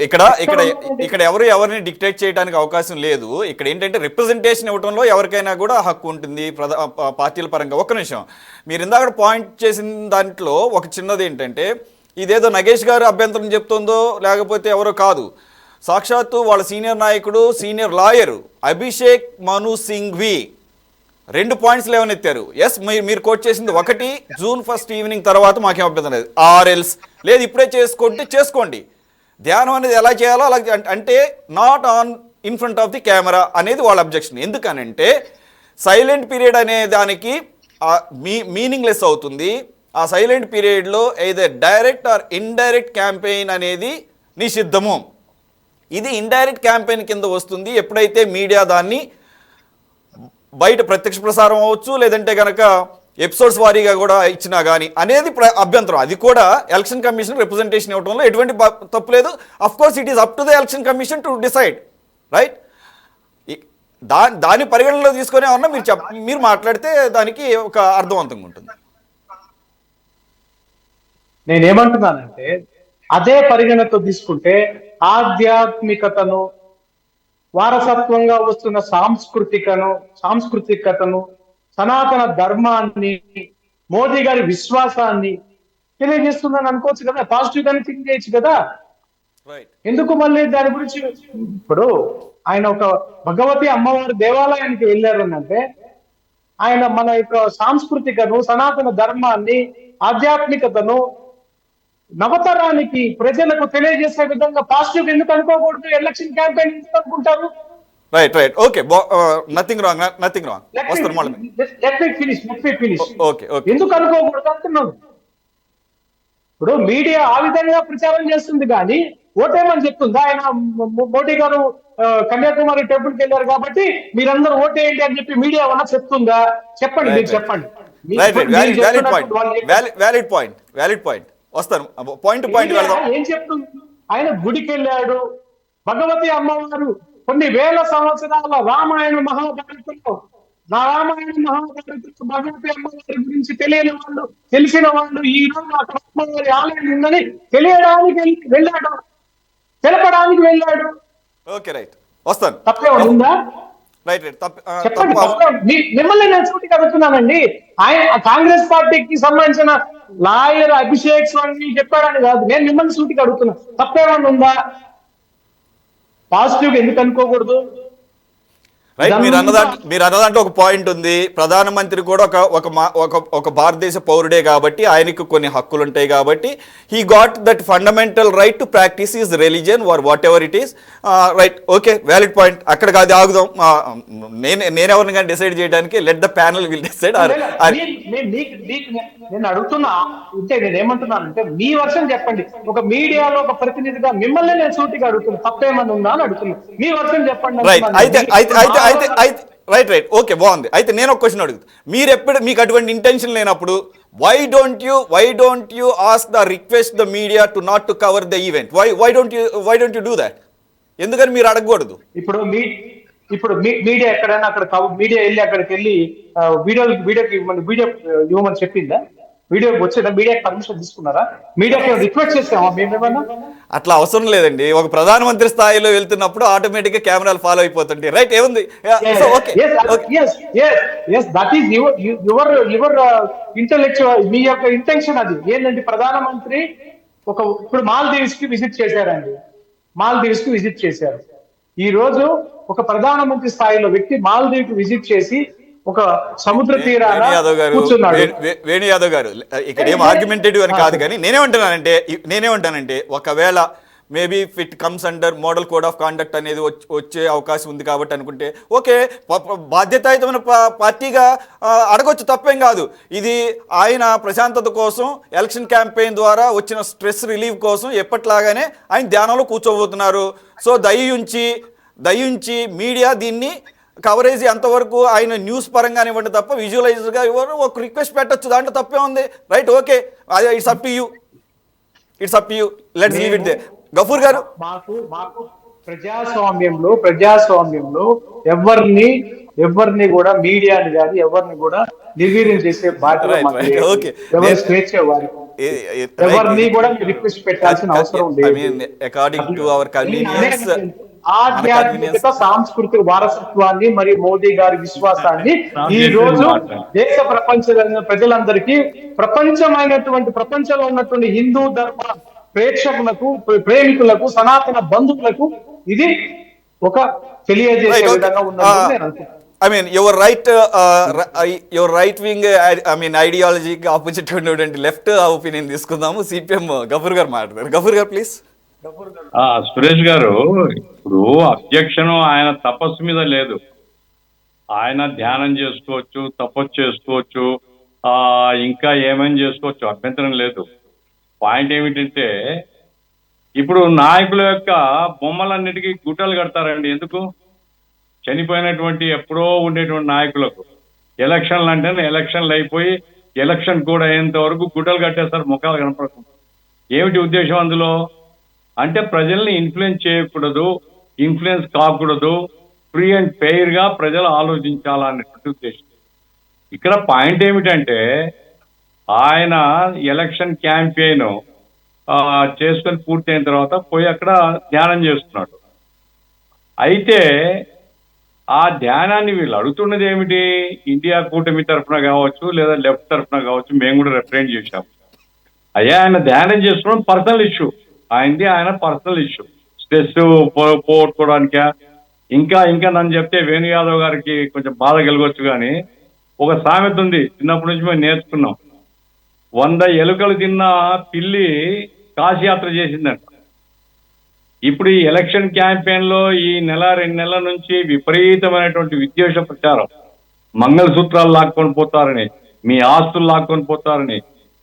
[SPEAKER 1] ఇక్కడ ఎవరిని డిక్టేట్ చేయడానికి అవకాశం లేదు. ఇక్కడ ఏంటంటే రిప్రజెంటేషన్ ఇవ్వడంలో ఎవరికైనా కూడా హక్కు ఉంటుంది పార్టీల పరంగా. ఒక్క నిమిషం, మీరు ఇందాక పాయింట్ చేసిన దాంట్లో ఒక చిన్నది ఏంటంటే, ఇదేదో నగేష్ గారు అభ్యంతరం చెప్తుందో లేకపోతే ఎవరో కాదు, సాక్షాత్తు వాళ్ళ సీనియర్ నాయకుడు, సీనియర్ లాయర్ అభిషేక్ మను సింఘ్వి 2 పాయింట్స్ లేవనెత్తారు. ఎస్, మీరు కోట్ చేసింది ఒకటి, జూన్ 1 ఈవినింగ్ తర్వాత మాకేం అభ్యంతరం లేదు, ఆర్ఎల్స్ లేదు ఇప్పుడే చేసుకోండి. ధ్యానం అనేది ఎలా చేయాలో అలా, అంటే not on in front of the camera అనేది వాళ్ళ అబ్జెక్షన్. ఎందుకనంటే సైలెంట్ పీరియడ్ అనే దానికి మీనింగ్లెస్ అవుతుంది. ఆ సైలెంట్ పీరియడ్లో either direct or indirect campaign అనేది నిషిద్ధము. ఇది ఇండైరెక్ట్ క్యాంపెయిన్ కింద వస్తుంది ఎప్పుడైతే మీడియా దాన్ని బయట ప్రత్యక్ష ప్రసారం అవ్వచ్చు, లేదంటే కనుక ఎపిసోడ్స్ వారీగా కూడా ఇచ్చినా కానీ అనేది అభ్యంతరం. అది కూడా ఎలక్షన్ కమిషన్ రిప్రజెంటేషన్ ఇవ్వడంలో ఎటువంటి తప్పు లేదు. Of course it is up to the election commission to decide, right? దాని పరిగణనలో తీసుకొని ఏమన్నా మీరు మాట్లాడితే దానికి ఒక అర్థవంతంగా ఉంటుంది.
[SPEAKER 4] నేనేమంటున్నానంటే, అదే పరిగణనతో తీసుకుంటే ఆధ్యాత్మికతను, వారసత్వంగా వస్తున్న సాంస్కృతికతను, సనాతన ధర్మాన్ని, మోదీ గారి విశ్వాసాన్ని తెలియజేస్తుందని అనుకోవచ్చు కదా, పాజిటివ్ గానే థింక్ చేయొచ్చు కదా. ఎందుకు మళ్ళీ దాని గురించి? ఇప్పుడు ఆయన ఒక భగవతి అమ్మవారి దేవాలయానికి వెళ్ళారు అంటే ఆయన మన యొక్క సాంస్కృతికను, సనాతన ధర్మాన్ని, ఆధ్యాత్మికతను నవతరానికి ప్రజలకు తెలియజేసే విధంగా పాజిటివ్ ఎందుకు అనుకోకూడదు? ఎలక్షన్ క్యాంపెయిన్ ఎందుకు అనుకుంటారు?
[SPEAKER 1] Right, okay, nothing wrong.
[SPEAKER 4] ఎందుకు అనుకోకూడదు అంటున్నాను. ఇప్పుడు మీడియా ఆ విధంగా ప్రచారం చేస్తుంది కానీ ఓటేమని చెప్తుందా? ఆయన మోడీ గారు కన్యాకుమారి టెంపుల్కి వెళ్ళారు కాబట్టి మీరందరూ ఓటేయండి అని చెప్పి మీడియా ఏమన్నా చెప్తుందా? చెప్పండి, మీరు చెప్పండి.
[SPEAKER 1] వ్యాలిడ్ పాయింట్ వస్తాను, పాయింట్ వెళ్దాం.
[SPEAKER 4] ఏం చెప్తుంది? ఆయన గుడికి వెళ్ళాడు, భగవతి అమ్మవారు కొన్ని వేల సంవత్సరాల రామాయణ మహాభారతంలో భగవతి అమ్మవారి గురించి తెలియని వాళ్ళు, తెలిసిన వాళ్ళు ఈ రోజు అక్కడ అమ్మవారి ఆలయం ఉందని తెలియడానికి వెళ్ళాడు, తెలపడానికి వెళ్ళాడు.
[SPEAKER 1] ఓకే, రైట్, వస్తాను.
[SPEAKER 4] తప్పేమన్నా ఉందా? చెప్పండి. మిమ్మల్ని నేను సూటిగా అడుగుతున్నానండి. ఆయన కాంగ్రెస్ పార్టీకి సంబంధించిన లాయర్ అభిషేక్ స్వామి చెప్పాడని కాదు, నేను మిమ్మల్ని సూటిగా అడుగుతున్నా, తప్పేమన్నా ఉందా? పాజిటివ్ ఎందుకు అనుకోకూడదు?
[SPEAKER 1] రైట్, మీరు అన్నదాంట్లో ఒక పాయింట్ ఉంది. ప్రధానమంత్రి కూడా ఒక భారతదేశ పౌరుడే కాబట్టి ఆయనకు కొన్ని హక్కులు ఉంటాయి కాబట్టి he got that fundamental right to practice is religion are what ever it is. Right, okay, valid point. అక్కడికి అది ఆగుదాం. నేనెవరిని కానీ డిసైడ్ చేయడానికి let the panel will decide.
[SPEAKER 4] నేను అడుగుతున్నా అంటే నేనేమంటున్నానంటే మీ వర్షన్ చెప్పండి. ఒక మీడియాలో ఒక ప్రతినిధిగా మిమ్మల్ని నేను సూటిగా అడుగుతున్నా, తప్పేమన్నా ఉందా అని అడుగుతున్నా. మీ వర్షన్ చెప్పండి.
[SPEAKER 1] రైట్, ఓకే, బాగుంది. అయితే నేను ఒక క్వశ్చన్ అడుగుతా. మీకు అటువంటి ఇంటెన్షన్ లేనప్పుడు why don't you ask the request the media to not to cover the event? Why don't you do that? ఎందుకని మీరు అడగకూడదు?
[SPEAKER 4] ఇప్పుడు మీడియా ఎక్కడైనా మీడియా వెళ్ళి అక్కడికి వెళ్ళి వీడియోకి ఇవ్వమని చెప్పిందా? వీడియోకి వచ్చేదా? మీడియాకి పర్మిషన్ తీసుకున్నారా? మీడియాకి రిక్వెస్ట్ చేసామా మేమేమన్నా?
[SPEAKER 1] అట్లా అవసరం లేదండి. ఒక ప్రధానమంత్రి స్థాయిలో వెళ్తున్నప్పుడు ఆటోమేటిక్ గా కెమెరాలు ఫాలో అయిపోతుంటాయి. రైట్, ఏముంది?
[SPEAKER 4] యువర్ ఇంటెలెక్చువల్, మీ యొక్క ఇంటెన్షన్ అది ఏంటంటే ప్రధానమంత్రి ఇప్పుడు మాల్దీవ్స్ కి విజిట్ చేశారండి. మాల్దీవ్స్ కి విజిట్ చేశారు. ఈ రోజు ఒక ప్రధానమంత్రి స్థాయిలో వ్యక్తి మాల్దీవ్ కి విజిట్ చేసి ఒక సముద్ర తీరాన కూర్చున్నాడు.
[SPEAKER 1] వేణు యాదవ్ గారు, ఇక్కడ ఏం ఆర్గ్యుమెంటేటివ్ అని కాదు, కానీ నేనేమంటానంటే ఒకవేళ maybe it comes under model code of conduct అనేది వచ్చే అవకాశం ఉంది కాబట్టి అనుకుంటే ఓకే, బాధ్యతాయుతమైన పార్టీగా అడగొచ్చు, తప్పేం కాదు. ఇది ఆయన ప్రశాంతత కోసం, ఎలక్షన్ క్యాంపెయిన్ ద్వారా వచ్చిన స్ట్రెస్ రిలీఫ్ కోసం ఎప్పట్లాగానే ఆయన ధ్యానంలో కూర్చోబోతున్నారు. సో దయించి మీడియా దీన్ని కవరేజ్ ఎంతవరకు ఆయన న్యూస్ పరంగానే ఇవ్వండి తప్ప విజువలైజర్గా ఇవ్వరు. ఒక రిక్వెస్ట్ పెట్టచ్చు, దాంట్లో తప్పే ఉంది. Right, okay, it's up to you, let's leave it there. Gafoor గారు,
[SPEAKER 4] మాకు ప్రజాస్వామ్యంలో ఎవరిని కూడా మీడియాని కానీ ఎవరిని కూడా నిర్వీర్యం చేసే బాధ్యత స్వేచ్ఛ ఎవరిని కూడా రిక్వెస్ట్ పెట్టాల్సిన అవసరం లేదు.
[SPEAKER 1] అకార్డింగ్ టు అవర్ కన్వీనియన్స్,
[SPEAKER 4] ఆధ్యాత్మికత, సాంస్కృతిక వారసత్వాన్ని మరియు మోదీ గారి విశ్వాసాన్ని ఈ రోజు దేశ ప్రపంచ ప్రజలందరికీ ప్రపంచంలో ఉన్నటువంటి హిందూ ధర్మ ప్రేక్షకులకు, ప్రేమికులకు, సనాతన బంధువులకు ఇది ఒక తెలియజేసే విధంగా ఉన్నది.
[SPEAKER 1] I mean, your right wing, ఐడియాలజీకి ఆపోజిట్ ఉన్నటువంటి లెఫ్ట్ ఒపీనియన్ తీసుకుందాము. సిపిఎం గఫూర్ గారు మాట్లాడారు. గఫూర్ గారు ప్లీజ్.
[SPEAKER 5] సురేష్ గారు, ఇప్పుడు అబ్జెక్షన్ ఆయన తపస్సు మీద లేదు. ఆయన ధ్యానం చేసుకోవచ్చు, తపస్సు చేసుకోవచ్చు, ఇంకా ఏమైనా చేసుకోవచ్చు, అభ్యంతరం లేదు. పాయింట్ ఏమిటంటే ఇప్పుడు నాయకుల యొక్క బొమ్మలన్నిటికీ గుట్టలు కడతారండి. ఎందుకు? చనిపోయినటువంటి ఎప్పుడో ఉండేటువంటి నాయకులకు ఎలక్షన్లు అంటేనే ఎలక్షన్లు అయిపోయి ఎలక్షన్ కూడా అయ్యేంత వరకు గుట్టలు కట్టేస్తారు, ముఖాలు కనపడకుండా. ఏమిటి ఉద్దేశం అందులో? అంటే ప్రజల్ని ఇన్ఫ్లుయెన్స్ చేయకూడదు, ఇన్ఫ్లుయెన్స్ కాకూడదు, ఫ్రీ అండ్ ఫెయిర్ గా ప్రజలు ఆలోచించాలనేటువంటి ఉద్దేశం. ఇక్కడ పాయింట్ ఏమిటంటే ఆయన ఎలక్షన్ క్యాంపెయిన్ చేసుకొని పూర్తయిన తర్వాత పోయి అక్కడ ధ్యానం చేస్తున్నాడు. అయితే ఆ ధ్యానాన్ని వీళ్ళు అడుగుతున్నది ఏమిటి? ఇండియా కూటమి తరఫున కావచ్చు, లేదా లెఫ్ట్ తరఫున కావచ్చు, మేము కూడా రిప్రజెంట్ చేశాము. అయ్యా, ఆయన ధ్యానం చేసుకోవడం పర్సనల్ ఇష్యూ, ఆయన పర్సనల్ ఇష్యూ. స్ట్రెస్ పోగొట్టుకోవడానికా? ఇంకా నన్ను చెప్తే వేణు యాదవ్ గారికి కొంచెం బాధ కలగొచ్చు. కానీ ఒక సామెత ఉంది, చిన్నప్పటి నుంచి మేము నేర్చుకున్నాం. 100 ఎలుకలు తిన్న పిల్లి కాశయాత్ర చేసిందంట. ఇప్పుడు ఈ ఎలక్షన్ క్యాంపెయిన్ లో ఈ 1-2 నెలల నుంచి విపరీతమైనటువంటి విద్వేష ప్రచారం, మంగళసూత్రాలు లాక్కొని పోతారని, మీ ఆస్తులు లాక్కొని పోతారని,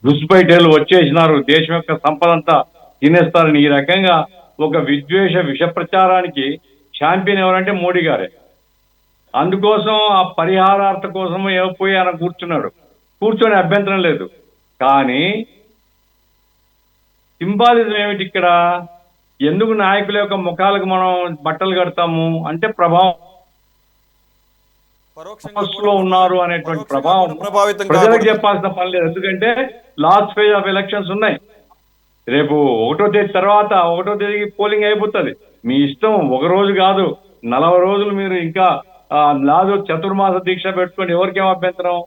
[SPEAKER 5] దుష్బైటేలు వచ్చేసినారు, దేశం యొక్క సంపద అంతా తినేస్తారని, ఈ రకంగా ఒక విష ప్రచారానికి ఛాంపియన్ ఎవరంటే మోడీ గారే. అందుకోసం ఆ పరిహారార్థ కోసం పోయి ఆయన కూర్చొని అభ్యంతరం లేదు. కానీ సింబాలిజం ఏమిటి ఇక్కడ? ఎందుకు నాయకుల యొక్క ముఖాలకు మనం బట్టలు కడతాము అంటే ప్రభావం లో ఉన్నారు అనేటువంటి ప్రభావం ప్రజలకు చెప్పాల్సిన పని లేదు. ఎందుకంటే లాస్ట్ ఫేజ్ ఆఫ్ ఎలక్షన్స్ ఉన్నాయి. రేపు 1వ తేదీ తర్వాత 1వ తేదీకి పోలింగ్ అయిపోతుంది. మీ ఇష్టం, ఒక రోజు కాదు 40 రోజులు మీరు ఇంకా చతుర్మాస దీక్ష పెట్టుకొని ఎవరికేం అభ్యంతరం?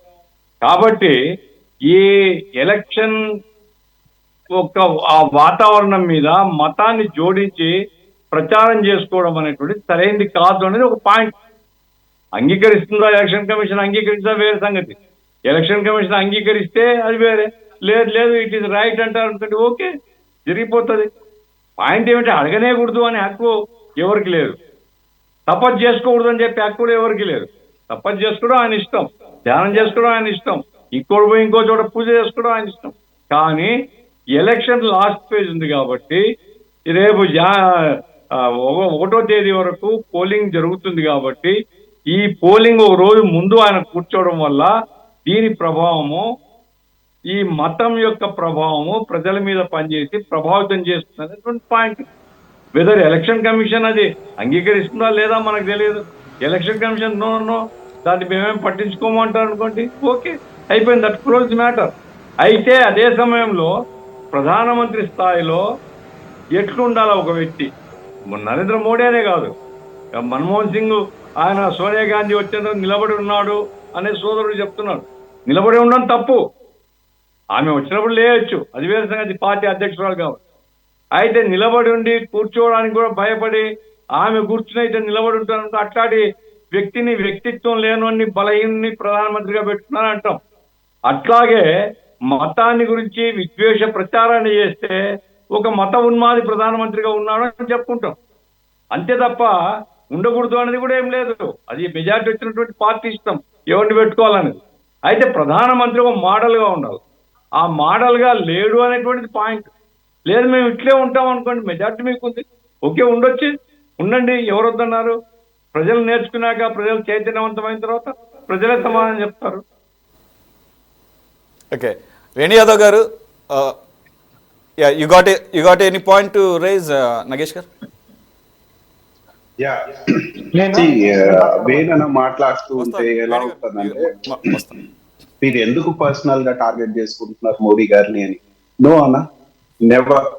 [SPEAKER 5] కాబట్టి ఈ ఎలక్షన్ ఆ వాతావరణం మీద మతాన్ని జోడించి ప్రచారం చేసుకోవడం అనేటువంటి సరైనది కాదు అనేది ఒక పాయింట్. అంగీకరిస్తుందా ఎలక్షన్ కమిషన్ అంగీకరించా వేరే సంగతి. ఎలక్షన్ కమిషన్ అంగీకరిస్తే అది వేరే, లేదు లేదు ఇట్ ఈస్ రైట్ అంటారు అనుకోండి, ఓకే జరిగిపోతుంది. పాయింట్ ఏమిటి, అడగనేకూడదు అనే హక్కు ఎవరికి లేదు, తపస్సు చేసుకోకూడదు అని చెప్పి హక్కు కూడా ఎవరికి లేదు. తపస్సు చేసుకోవడం ఆయన ఇష్టం, ధ్యానం చేసుకోవడం ఆయన ఇష్టం, ఇంకోటి పోయి ఇంకో చోట పూజ చేసుకోవడం ఆయన ఇష్టం. కానీ ఎలక్షన్ లాస్ట్ ఫేజ్ ఉంది కాబట్టి రేపు 1వ తేదీ వరకు పోలింగ్ జరుగుతుంది కాబట్టి ఈ పోలింగ్ ఒక రోజు ముందు ఆయన కూర్చోవడం వల్ల దీని ప్రభావము, ఈ మతం యొక్క ప్రభావము ప్రజల మీద పనిచేసి ప్రభావితం చేస్తున్నటువంటి పాయింట్. వెదర్ ఎలక్షన్ కమిషన్ అది అంగీకరిస్తుందా లేదా మనకు తెలియదు. ఎలక్షన్ కమిషన్ నో దాన్ని మేమేం పట్టించుకోమంటారు అనుకోండి, ఓకే అయిపోయింది, దట్ క్లోజ్ మ్యాటర్. అయితే అదే సమయంలో ప్రధానమంత్రి స్థాయిలో ఎట్లుండాలా ఒక వ్యక్తి, నరేంద్ర మోడీ అనే కాదు, మన్మోహన్ సింగ్ ఆయన సోనియా గాంధీ వచ్చేందుకు నిలబడి ఉన్నాడు అనే సోదరుడు చెప్తున్నాడు. నిలబడి ఉండడం తప్పు, ఆమె వచ్చినప్పుడు లేయచ్చు, అది వేరే సంగతి, పార్టీ అధ్యక్షురాలు కాబట్టి. అయితే నిలబడి ఉండి కూర్చోవడానికి కూడా భయపడి ఆమె కూర్చునైతే నిలబడి ఉంటాను, అట్లాంటి వ్యక్తిని, వ్యక్తిత్వం లేని బలహీనని ప్రధానమంత్రిగా పెట్టుకున్నాను అంటాం. అట్లాగే మతాన్ని గురించి విద్వేష ప్రచారాన్ని చేస్తే ఒక మత ఉన్మాది ప్రధానమంత్రిగా ఉన్నాడు అని చెప్పుకుంటాం, అంతే తప్ప ఉండకూడదు అనేది కూడా ఏం లేదు. అది మెజార్టీ వచ్చినటువంటి పార్టీ ఇష్టం ఎవరిని పెట్టుకోవాలనేది. అయితే ప్రధానమంత్రి ఒక మోడల్గా ఉండాలి, ఆ మోడల్గా లేడు అనేటువంటిది పాయింట్. లేదు మేము ఇట్లే ఉంటాం అనుకోండి, మెజార్టీ మీకు ఉంది, ఓకే ఉండొచ్చు, ఉండండి, ఎవరు వద్దన్నారు. ప్రజలు నేర్చుకున్నాక, ప్రజలు చైతన్యవంతమైన తర్వాత ప్రజలే సమాధానం చెప్తారు.
[SPEAKER 1] ఓకే, వేణు యాదవ్ గారు, you got any point to raise, Nagesh గారు?
[SPEAKER 2] వేణన మాట్లాడుతూ ఉంటే ఎలా ఉంటుందంటే, మీరు ఎందుకు పర్సనల్ గా టార్గెట్ చేసుకుంటున్నారు మోడీ గారిని అని. నో అన్న, నెవర్.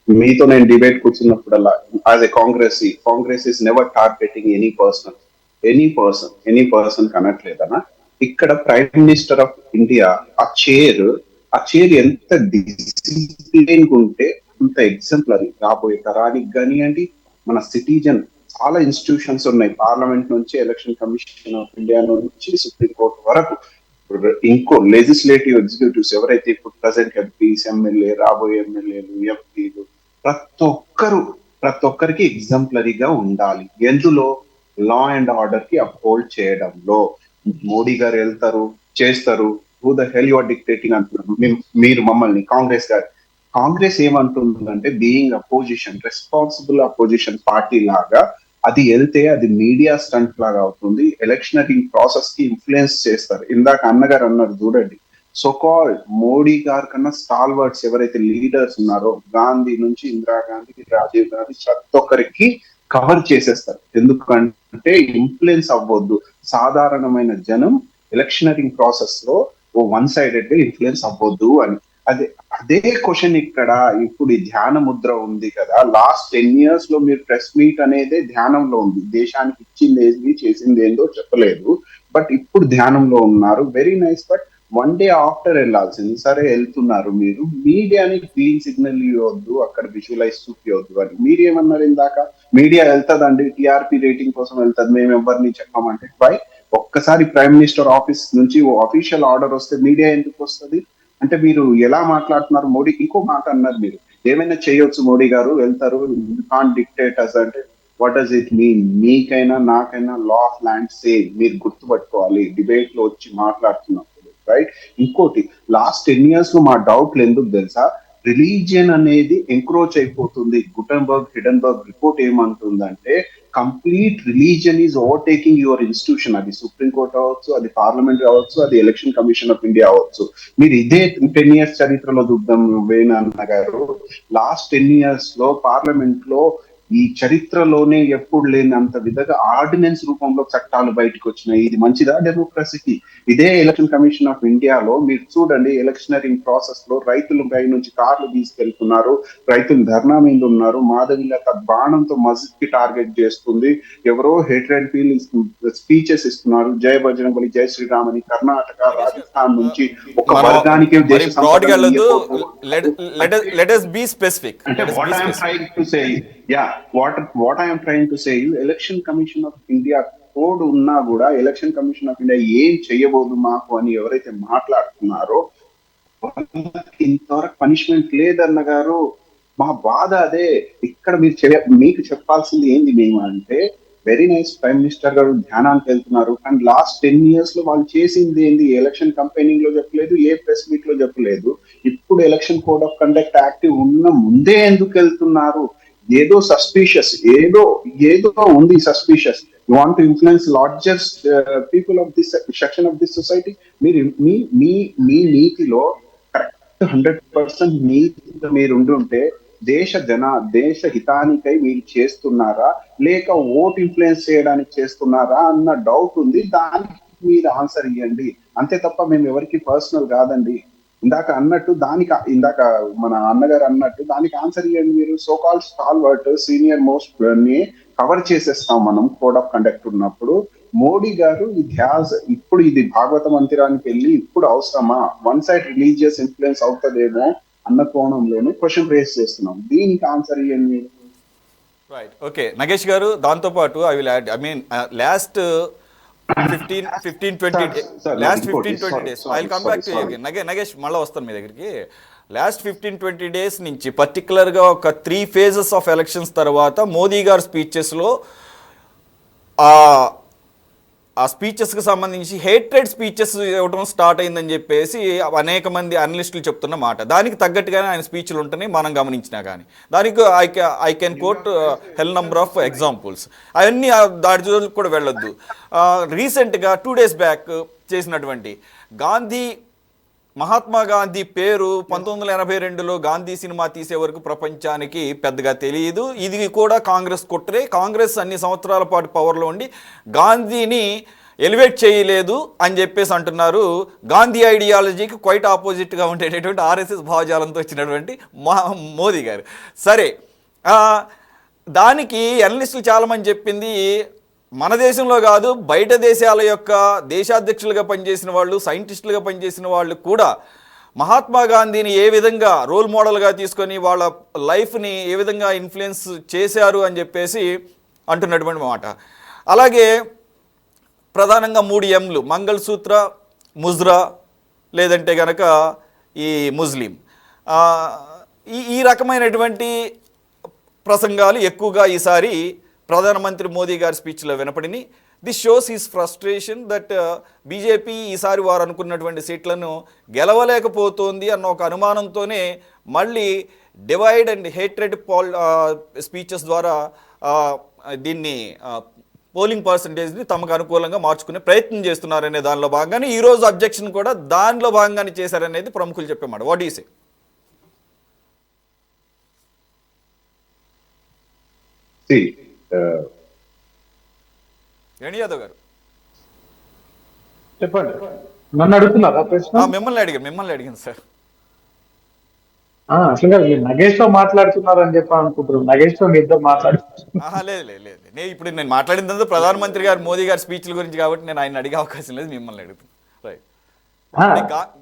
[SPEAKER 2] మీతో నేను డిబేట్ కూర్చున్నప్పుడల్లా as a Congress is never targeting any person కనట్లేదన్నా. ఇక్కడ ప్రైమ్ మినిస్టర్ ఆఫ్ ఇండియా ఆ చైర్ ఎంత డిసిప్లిన్ ఉంటే అంత ఎగ్జాంపులరీ రాబోయే తరానికి కానివ్వండి, మన సిటిజన్ చాలా ఇన్స్టిట్యూషన్స్ ఉన్నాయి, పార్లమెంట్ నుంచి ఎలక్షన్ కమిషన్ ఆఫ్ ఇండియా నుంచి సుప్రీంకోర్టు వరకు, ఇంకో లెజిస్లేటివ్ ఎగ్జిక్యూటివ్స్ ఎవరైతే ఇప్పుడు ప్రజెంట్ ఎంపీస్, ఎమ్మెల్యే, రాబోయే ఎమ్మెల్యేలు, ఎంపీలు, ప్రతి ఒక్కరికి ఎగ్జాంపులరీగా ఉండాలి. ఎందులో? లా అండ్ ఆర్డర్ కి అప్హోల్డ్ చేయడంలో. మోడీ గారు వెళ్తారు, చేస్తారు, who the hell you are dictating అంటున్నారు మీరు మమ్మల్ని. కాంగ్రెస్ ఏమంటుందంటే, being opposition, responsible opposition party లాగా అది వెళ్తే అది మీడియా స్టంట్ లాగా అవుతుంది, ఎలక్షనరింగ్ ప్రాసెస్ కి ఇన్ఫ్లుయెన్స్ చేస్తారు. ఇందాక అన్నగారు అన్నారు చూడండి, సో కాల్డ్ మోడీ గారి కన్నా స్టాల్వర్డ్స్ ఎవరైతే లీడర్స్ ఉన్నారో, గాంధీ నుంచి ఇందిరాగాంధీ, రాజీవ్ గాంధీ, ప్రతి ఒక్కరికి కవర్ చేసేస్తారు. ఎందుకంటే ఇన్ఫ్లుయెన్స్ అవ్వద్దు, సాధారణమైన జనం ఎలక్షనరింగ్ ప్రాసెస్ లో వన్ సైడెడ్ గా ఇన్ఫ్లుయెన్స్ అవ్వద్దు అని. అదే క్వశ్చన్ ఇక్కడ. ఇప్పుడు ఈ ధ్యాన ముద్ర ఉంది కదా, లాస్ట్ 10 years లో మీరు ప్రెస్ మీట్ అనేది ధ్యానంలో ఉంది, దేశానికి ఇచ్చింది ఏంది, చేసింది ఏందో చెప్పలేదు, బట్ ఇప్పుడు ధ్యానంలో ఉన్నారు. Very nice, but 1 day after వెళ్ళాల్సింది, సరే వెళ్తున్నారు. మీరు మీడియాని గ్రీన్ సిగ్నల్ ఇవ్వద్దు, అక్కడ విజువలైజ్ చూపించవద్దు అని మీరేమన్నారు ఇందాక. మీడియా వెళ్తుందండి, టీఆర్పీ రేటింగ్ కోసం వెళ్తుంది, మేము ఎవరిని చెప్పామంటే బై ఒక్కసారి ప్రైమ్ మినిస్టర్ ఆఫీస్ నుంచి అఫీషియల్ ఆర్డర్ వస్తే మీడియా ఎందుకు వస్తుంది అంటే మీరు ఎలా మాట్లాడుతున్నారు. మోడీ ఇంకో మాట అన్నారు, మీరు ఏమైనా చేయొచ్చు మోడీ గారు, వెళ్తారు, కాంట్ డిక్టేటర్స్ అంటే వాట్ డస్ ఇట్ మీన్? మీకైనా నాకైనా లా ఆఫ్ ల్యాండ్ సేమ్, మీరు గుర్తుపట్టుకోవాలి డిబేట్ లో వచ్చి మాట్లాడుతున్నప్పుడు, రైట్? ఇంకోటి, లాస్ట్ 10 years లో మా డౌట్లు ఎందుకు తెలుసా, రిలీజియన్ అనేది ఎంక్రోచ్ అయిపోతుంది. హిడెన్బర్గ్ రిపోర్ట్ ఏమంటుందంటే, complete religion is overtaking your institution. అది సుప్రీంకోర్టు అవ్వచ్చు, అది పార్లమెంట్ అవ్వచ్చు, అది ఎలక్షన్ కమిషన్ ఆఫ్ ఇండియా అవ్వచ్చు. మీరు ఇదే 10 years చరిత్రలో చూద్దాం వేణన్న గారు, లాస్ట్ 10 years లో పార్లమెంట్ లో ఈ చరిత్రలోనే ఎప్పుడు లేనంత విధంగా ఆర్డినెన్స్ రూపంలో చట్టాలు బయటకు వచ్చినాయి. ఇది మంచిదా డెమోక్రసీకి? ఇదే ఎలక్షన్ కమిషన్ ఆఫ్ ఇండియాలో మీరు చూడండి, ఎలక్షనరింగ్ ప్రాసెస్ లో రైతుల పై నుంచి కార్లు తీసుకెళ్తున్నారు, రైతులు ధర్నా మీద ఉన్నారు, మాధవిలత బాణంతో మస్జిద్ కి టార్గెట్ చేస్తుంది, ఎవరో హేట్రెడ్ ఫీల్ స్పీచెస్ ఇస్తున్నారు, జయ బజరంగబలి, జై శ్రీరామ్ అని. కర్ణాటక, రాజస్థాన్ నుంచి ఒక వర్గానికి what I am trying to say, election commission of India code ఉన్నా కూడా ఎలక్షన్ కమిషన్ ఆఫ్ ఇండియా ఏం చెయ్యబోదు మాకు అని ఎవరైతే మాట్లాడుతున్నారో వాళ్ళకి ఇంతవరకు పనిష్మెంట్ లేదన్న గారు. మా బాధ అదే. ఇక్కడ మీకు చెప్పాల్సింది ఏంది మేము అంటే, వెరీ నైస్ ప్రైమ్ మినిస్టర్ గారు ధ్యానానికి వెళ్తున్నారు, కానీ లాస్ట్ 10 years లో వాళ్ళు చేసింది ఏంది? ఎలక్షన్ కంపెయినింగ్ లో చెప్పలేదు, ఏ ప్రెస్ మీట్ లో చెప్పలేదు. ఇప్పుడు election code of conduct active ఉన్న ముందే ఎందుకు వెళ్తున్నారు? ఏదో సస్పీషియస్, ఏదో ఏదో ఉంది suspicious. You want to influence largest people of this section of this society. మీరు మీ నీతిలో కరెక్ట్ 100% నీతితో మీరు ఉండుంటే దేశ హితానికై మీరు చేస్తున్నారా లేక ఓట్ ఇన్ఫ్లుయెన్స్ చేయడానికి చేస్తున్నారా అన్న డౌట్ ఉంది. దానికి మీరు ఆన్సర్ ఇవ్వండి. అంతే తప్ప మేము ఎవరికి పర్సనల్ కాదండి. ఇందాక మన అన్నగారు అన్నట్టు దానికి ఆన్సర్ ఇవ్వండి మీరు. So call stalwart senior most ని కవర్ చేసేస్తాం మనం కోడ్ ఆఫ్ కండక్ట్ ఉన్నప్పుడు. మోడీ గారు ఇప్పుడు ఇది భాగవత మందిరానికి వెళ్ళి ఇప్పుడు అవసరమా? వన్ సైడ్ రిలీజియస్ ఇన్ఫ్లుయెన్స్ అవుతుందేమో అన్న కోణంలోనే క్వశ్చన్ రేస్ చేస్తున్నాం. దీనికి ఆన్సర్ ఇవ్వండి.
[SPEAKER 1] రైట్, ఓకే నగేష్ గారు. దాంతోపాటు I will add, I mean last 15-20 days I will come back to you. Nagesh మళ్ళీ వస్తాను మీ దగ్గరికి. లాస్ట్ 15-20 డేస్ నుంచి పర్టికులర్గా ఒక 3 phases ఆఫ్ ఎలక్షన్స్ తర్వాత మోదీ గారు స్పీచెస్లో ఆ స్పీచెస్కి సంబంధించి హేట్రెడ్ స్పీచెస్ ఇవ్వడం స్టార్ట్ అయిందని చెప్పేసి అనేక మంది అనలిస్టులు చెప్తున్న మాట. దానికి తగ్గట్టుగానే ఆయన స్పీచ్లు ఉంటున్నాయి మనం గమనించినా కానీ. దానికి I can coat hell number of examples. అవన్నీ దాడి జోలికి కూడా వెళ్ళొద్దు. రీసెంట్గా 2 days బ్యాక్ చేసినటువంటి మహాత్మా గాంధీ పేరు 1982లో గాంధీ సినిమా తీసే వరకు ప్రపంచానికి పెద్దగా తెలియదు. ఇది కూడా కాంగ్రెస్ కుట్రే. కాంగ్రెస్ అన్ని సంవత్సరాల పాటు పవర్లో ఉండి గాంధీని ఎలివేట్ చేయలేదు అని చెప్పేసి అంటున్నారు. గాంధీ ఐడియాలజీకి క్వైట్ ఆపోజిట్గా ఉండేటటువంటి ఆర్ఎస్ఎస్ భావజాలంతో వచ్చినటువంటి మోదీ గారు. సరే, దానికి అనలిస్టులు చాలామంది చెప్పింది మన దేశంలో కాదు, బయట దేశాల యొక్క దేశాధ్యక్షులుగా పనిచేసిన వాళ్ళు, సైంటిస్టులుగా పనిచేసిన వాళ్ళు కూడా మహాత్మా గాంధీని ఏ విధంగా రోల్ మోడల్గా తీసుకొని వాళ్ళ లైఫ్ని ఏ విధంగా ఇన్ఫ్లుయెన్స్ చేశారు అని చెప్పేసి అంటున్నటువంటి మాట. అలాగే ప్రధానంగా 3 Mలు, మంగళసూత్ర, ముజ్రా, లేదంటే కనుక ఈ ముస్లిం, ఈ రకమైనటువంటి ప్రసంగాలు ఎక్కువగా ఈసారి ప్రధానమంత్రి మోదీ గారి స్పీచ్లో వినపడిని. This shows his frustration that BJP ఈసారి వారు అనుకున్నటువంటి సీట్లను గెలవలేకపోతోంది అన్న ఒక అనుమానంతోనే మళ్ళీ డివైడ్ అండ్ హేట్రెడ్ స్పీచెస్ ద్వారా దీన్ని పోలింగ్ పర్సంటేజ్ని తమకు అనుకూలంగా మార్చుకునే ప్రయత్నం చేస్తున్నారనే దానిలో భాగంగానే ఈరోజు అబ్జెక్షన్ కూడా దానిలో భాగంగానే చేశారనేది ప్రముఖులు చెప్పేమాట. What you say? Venu Yadav గారు
[SPEAKER 4] చెప్పండి. నన్ను అడుగుతున్నారా ప్రశ్న?
[SPEAKER 1] మిమ్మల్ని అడిగాను సార్.
[SPEAKER 4] అసలు మీరు నగేష్ తో మాట్లాడుతున్నారని చెప్పి అనుకుంటున్నాను. నగేష్ తో మీ ఇద్దరు మాట్లాడుతున్నారు.
[SPEAKER 1] లేదు. ఇప్పుడు నేను మాట్లాడిందంతా ప్రధానమంత్రి గారు మోదీ గారి స్పీచ్ల గురించి కాబట్టి నేను ఆయన అడిగే అవకాశం లేదు, మిమ్మల్ని అడుగుతున్నాను. Right.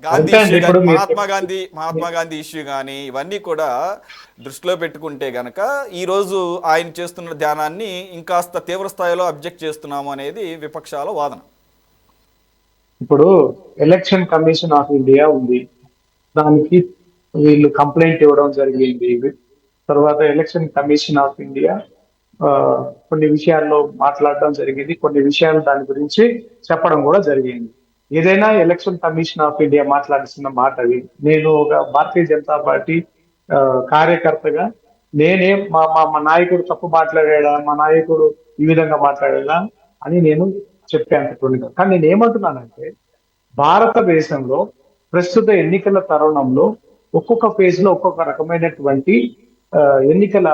[SPEAKER 1] Gandhi issue, Mahatma Gandhi issue కానీ ఇవన్నీ కూడా దృష్టిలో పెట్టుకుంటే గనక ఈరోజు ఆయన చేస్తున్న ధ్యానాన్ని ఇంకాస్త తీవ్ర స్థాయిలో అబ్జెక్ట్ చేస్తున్నాము అనేది విపక్షాల వాదన.
[SPEAKER 4] ఇప్పుడు ఎలక్షన్ కమిషన్ ఆఫ్ ఇండియా ఉంది, దానికి వీళ్ళు కంప్లైంట్ ఇవ్వడం జరిగింది. తర్వాత ఎలక్షన్ కమిషన్ ఆఫ్ ఇండియా కొన్ని విషయాల్లో మాట్లాడడం జరిగింది, కొన్ని విషయాలు దాని గురించి చెప్పడం కూడా జరిగింది. ఏదైనా ఎలక్షన్ కమిషన్ ఆఫ్ ఇండియా మాట్లాడుతున్న మాట అది. నేను ఒక భారతీయ జనతా పార్టీ కార్యకర్తగా నేనేం మా నాయకుడు తప్పు మాట్లాడా, మా నాయకుడు ఈ విధంగా మాట్లాడేలా అని నేను చెప్పాను. కానీ నేను ఏమంటున్నానంటే, భారతదేశంలో ప్రస్తుత ఎన్నికల తరుణంలో ఒక్కొక్క ఫేజ్ లో ఒక్కొక్క రకమైనటువంటి ఎన్నికల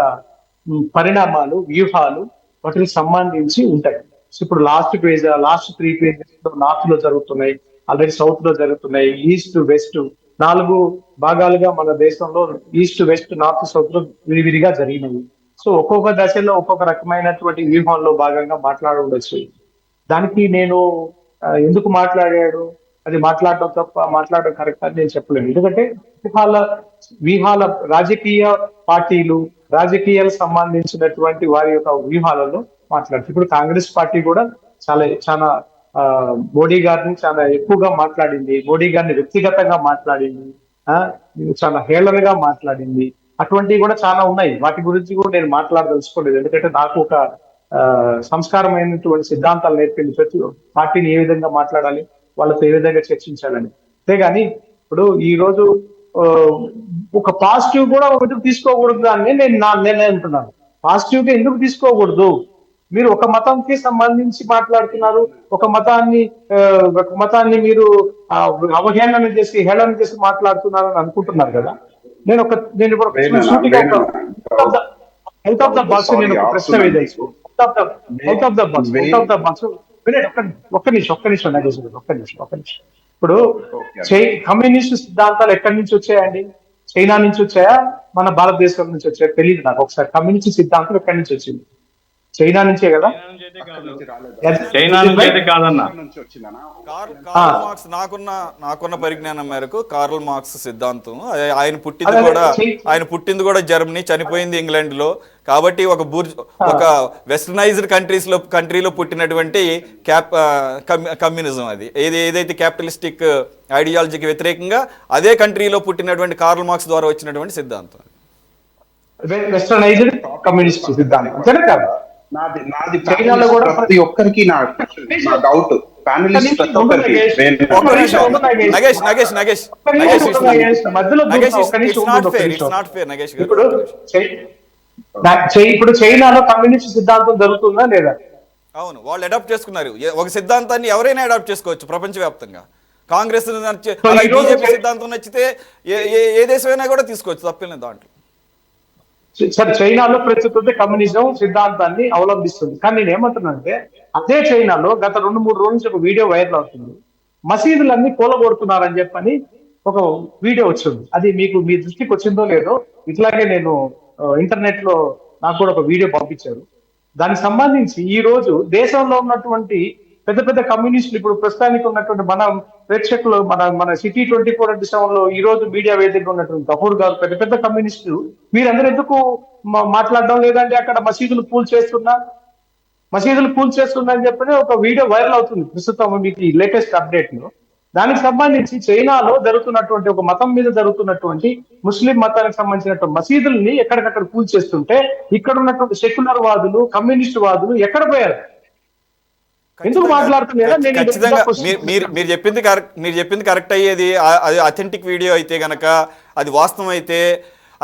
[SPEAKER 4] పరిణామాలు, వ్యూహాలు వాటికి సంబంధించి ఉంటాయి. ఇప్పుడు లాస్ట్ 3 phases లో నార్త్ లో జరుగుతున్నాయి, ఆల్రెడీ సౌత్ లో జరుగుతున్నాయి, ఈస్ట్ వెస్ట్ 4 భాగాలుగా మన దేశంలో ఈస్ట్ వెస్ట్ నార్త్ సౌత్ లో విడివిడిగా జరిగినవి. సో ఒక్కొక్క దశలో ఒక్కొక్క రకమైనటువంటి వ్యూహంలో భాగంగా మాట్లాడవచ్చు. దానికి నేను ఎందుకు మాట్లాడాడు, అది మాట్లాడడం తప్ప మాట్లాడడం కరెక్ట్ అని నేను చెప్పలేను. ఎందుకంటే వ్యూహాల రాజకీయ పార్టీలు, రాజకీయాలకు సంబంధించినటువంటి వారి యొక్క వ్యూహాలలో మాట్లాడుతుంది. ఇప్పుడు కాంగ్రెస్ పార్టీ కూడా చాలా మోడీ గారిని చాలా ఎక్కువగా మాట్లాడింది, మోడీ గారిని వ్యక్తిగతంగా మాట్లాడింది, ఆ చాలా హేళనగా మాట్లాడింది. అటువంటివి కూడా చాలా ఉన్నాయి. వాటి గురించి కూడా నేను మాట్లాడదలుచుకోలేదు. ఎందుకంటే నాకు ఒక సంస్కారమైనటువంటి సిద్ధాంతాలు నేర్పింది. ప్రతి పార్టీని ఏ విధంగా మాట్లాడాలి, వాళ్ళతో ఏ విధంగా చర్చించాలని. అంతేగాని ఇప్పుడు ఈ రోజు ఆ, ఒక పాజిటివ్ కూడా ఒకటి తీసుకోకూడదు అని నేను అంటున్నాను. పాజిటివ్ గా ఎందుకు తీసుకోకూడదు? మీరు ఒక మతంకి సంబంధించి మాట్లాడుతున్నారు, ఒక మతాన్ని మీరు అవహేళన చేసి హేళన చేసి మాట్లాడుతున్నారు అని అనుకుంటున్నారు కదా. నేను ఇప్పుడు అవుట్ ఆఫ్ ద బాక్స్ నేను ఒక ప్రశ్న వేయదలుచు. అవుట్ ఆఫ్ ద బాక్స్ ఒక్క నిమిషం నాగేశ్వర ఒక్క నిమిషం. ఇప్పుడు కమ్యూనిస్ట్ సిద్ధాంతాలు ఎక్కడి నుంచి వచ్చాయండి? చైనా నుంచి వచ్చాయా, మన భారతదేశం నుంచి వచ్చాయా తెలియదు నాకు. ఒకసారి కమ్యూనిస్ట్ సిద్ధాంతం ఎక్కడి నుంచి వచ్చింది? చైనా నుంచే కదా.
[SPEAKER 5] చైనా నుంచి అయితే కాదన్నా.
[SPEAKER 1] కార్ల్ మార్క్స్ నాకున్న పరిజ్ఞానం మేరకు కార్ల్ మార్క్స్ సిద్ధాంతం ఆయన పుట్టింది కూడా జర్మనీ, చనిపోయింది ఇంగ్లాండ్ లో. కాబట్టి ఒక వెస్టర్నైజ్డ్ కంట్రీలో పుట్టినటువంటి కమ్యూనిజం అది ఏదైతే క్యాపిటలిస్టిక్ ఐడియాలజీకి వ్యతిరేకంగా అదే కంట్రీలో పుట్టినటువంటి కార్ల్ మార్క్స్ ద్వారా వచ్చినటువంటి సిద్ధాంతం.
[SPEAKER 4] వెస్టర్నైజ్డ్ కమ్యూనిస్ట్ సిద్ధాంతం
[SPEAKER 2] నాది చైనాలో కూడా ప్రతి ఒక్కరికి నా డౌట్. ప్యానలిస్ట్ ప్రతి ఒక్కరికి
[SPEAKER 4] ఇప్పుడు చైనాలో కమ్యూనిస్ట్ సిద్ధాంతం జరుగుతుందా లేదా?
[SPEAKER 1] అవును, వాళ్ళు అడాప్ట్ చేసుకున్నారు. ఒక సిద్ధాంతాన్ని ఎవరైనా అడాప్ట్ చేసుకోవచ్చు ప్రపంచవ్యాప్తంగా. కాంగ్రెస్ బీజేపీ సిద్ధాంతం నచ్చితే ఏ దేశమైనా కూడా తీసుకోవచ్చు, తప్పలేదు దాంట్లో.
[SPEAKER 4] సరే, చైనాలో ప్రస్తుతం కమ్యూనిజం సిద్ధాంతాన్ని అవలంబిస్తుంది. కానీ నేను ఏమంటున్నానంటే అదే చైనాలో గత 2-3 రోజుల నుంచి ఒక వీడియో వైరల్ అవుతుంది. మసీదులన్నీ కూలగొడుతున్నారని చెప్పని ఒక వీడియో వచ్చింది. అది మీ దృష్టికి వచ్చిందో లేదో, ఇట్లాగే నేను ఇంటర్నెట్ లో నాకు కూడా ఒక వీడియో పంపించారు. దానికి సంబంధించి ఈ రోజు దేశంలో ఉన్నటువంటి పెద్ద పెద్ద కమ్యూనిస్టులు, ఇప్పుడు ప్రస్తుతానికి ఉన్నటువంటి మన ప్రేక్షకులు, మన సిటీ 24 లో ఈ రోజు మీడియా వేదికగా ఉన్నటువంటి గఫూర్ గారు, పెద్ద పెద్ద కమ్యూనిస్టులు, మీరందరూ ఎందుకు మాట్లాడడం లేదంటే అక్కడ మసీదులు కూల్ చేస్తున్నా అని చెప్పని ఒక వీడియో వైరల్ అవుతుంది ప్రస్తుతం మీకు ఈ లేటెస్ట్ అప్డేట్ లో. దానికి సంబంధించి చైనాలో జరుగుతున్నటువంటి ఒక మతం మీద జరుగుతున్నటువంటి ముస్లిం మతానికి సంబంధించినటువంటి మసీదుల్ని ఎక్కడికక్కడ కూల్ చేస్తుంటే ఇక్కడ ఉన్నటువంటి సెక్యులర్ వాదులు, కమ్యూనిస్ట్ వాదులు ఎక్కడ పోయారు? ఎందుకు మాట్లాడుతున్నారా?
[SPEAKER 1] ఖచ్చితంగా మీరు చెప్పింది కరెక్ట్ అయ్యేది. అది అథెంటిక్ వీడియో అయితే గనక, అది వాస్తవం అయితే,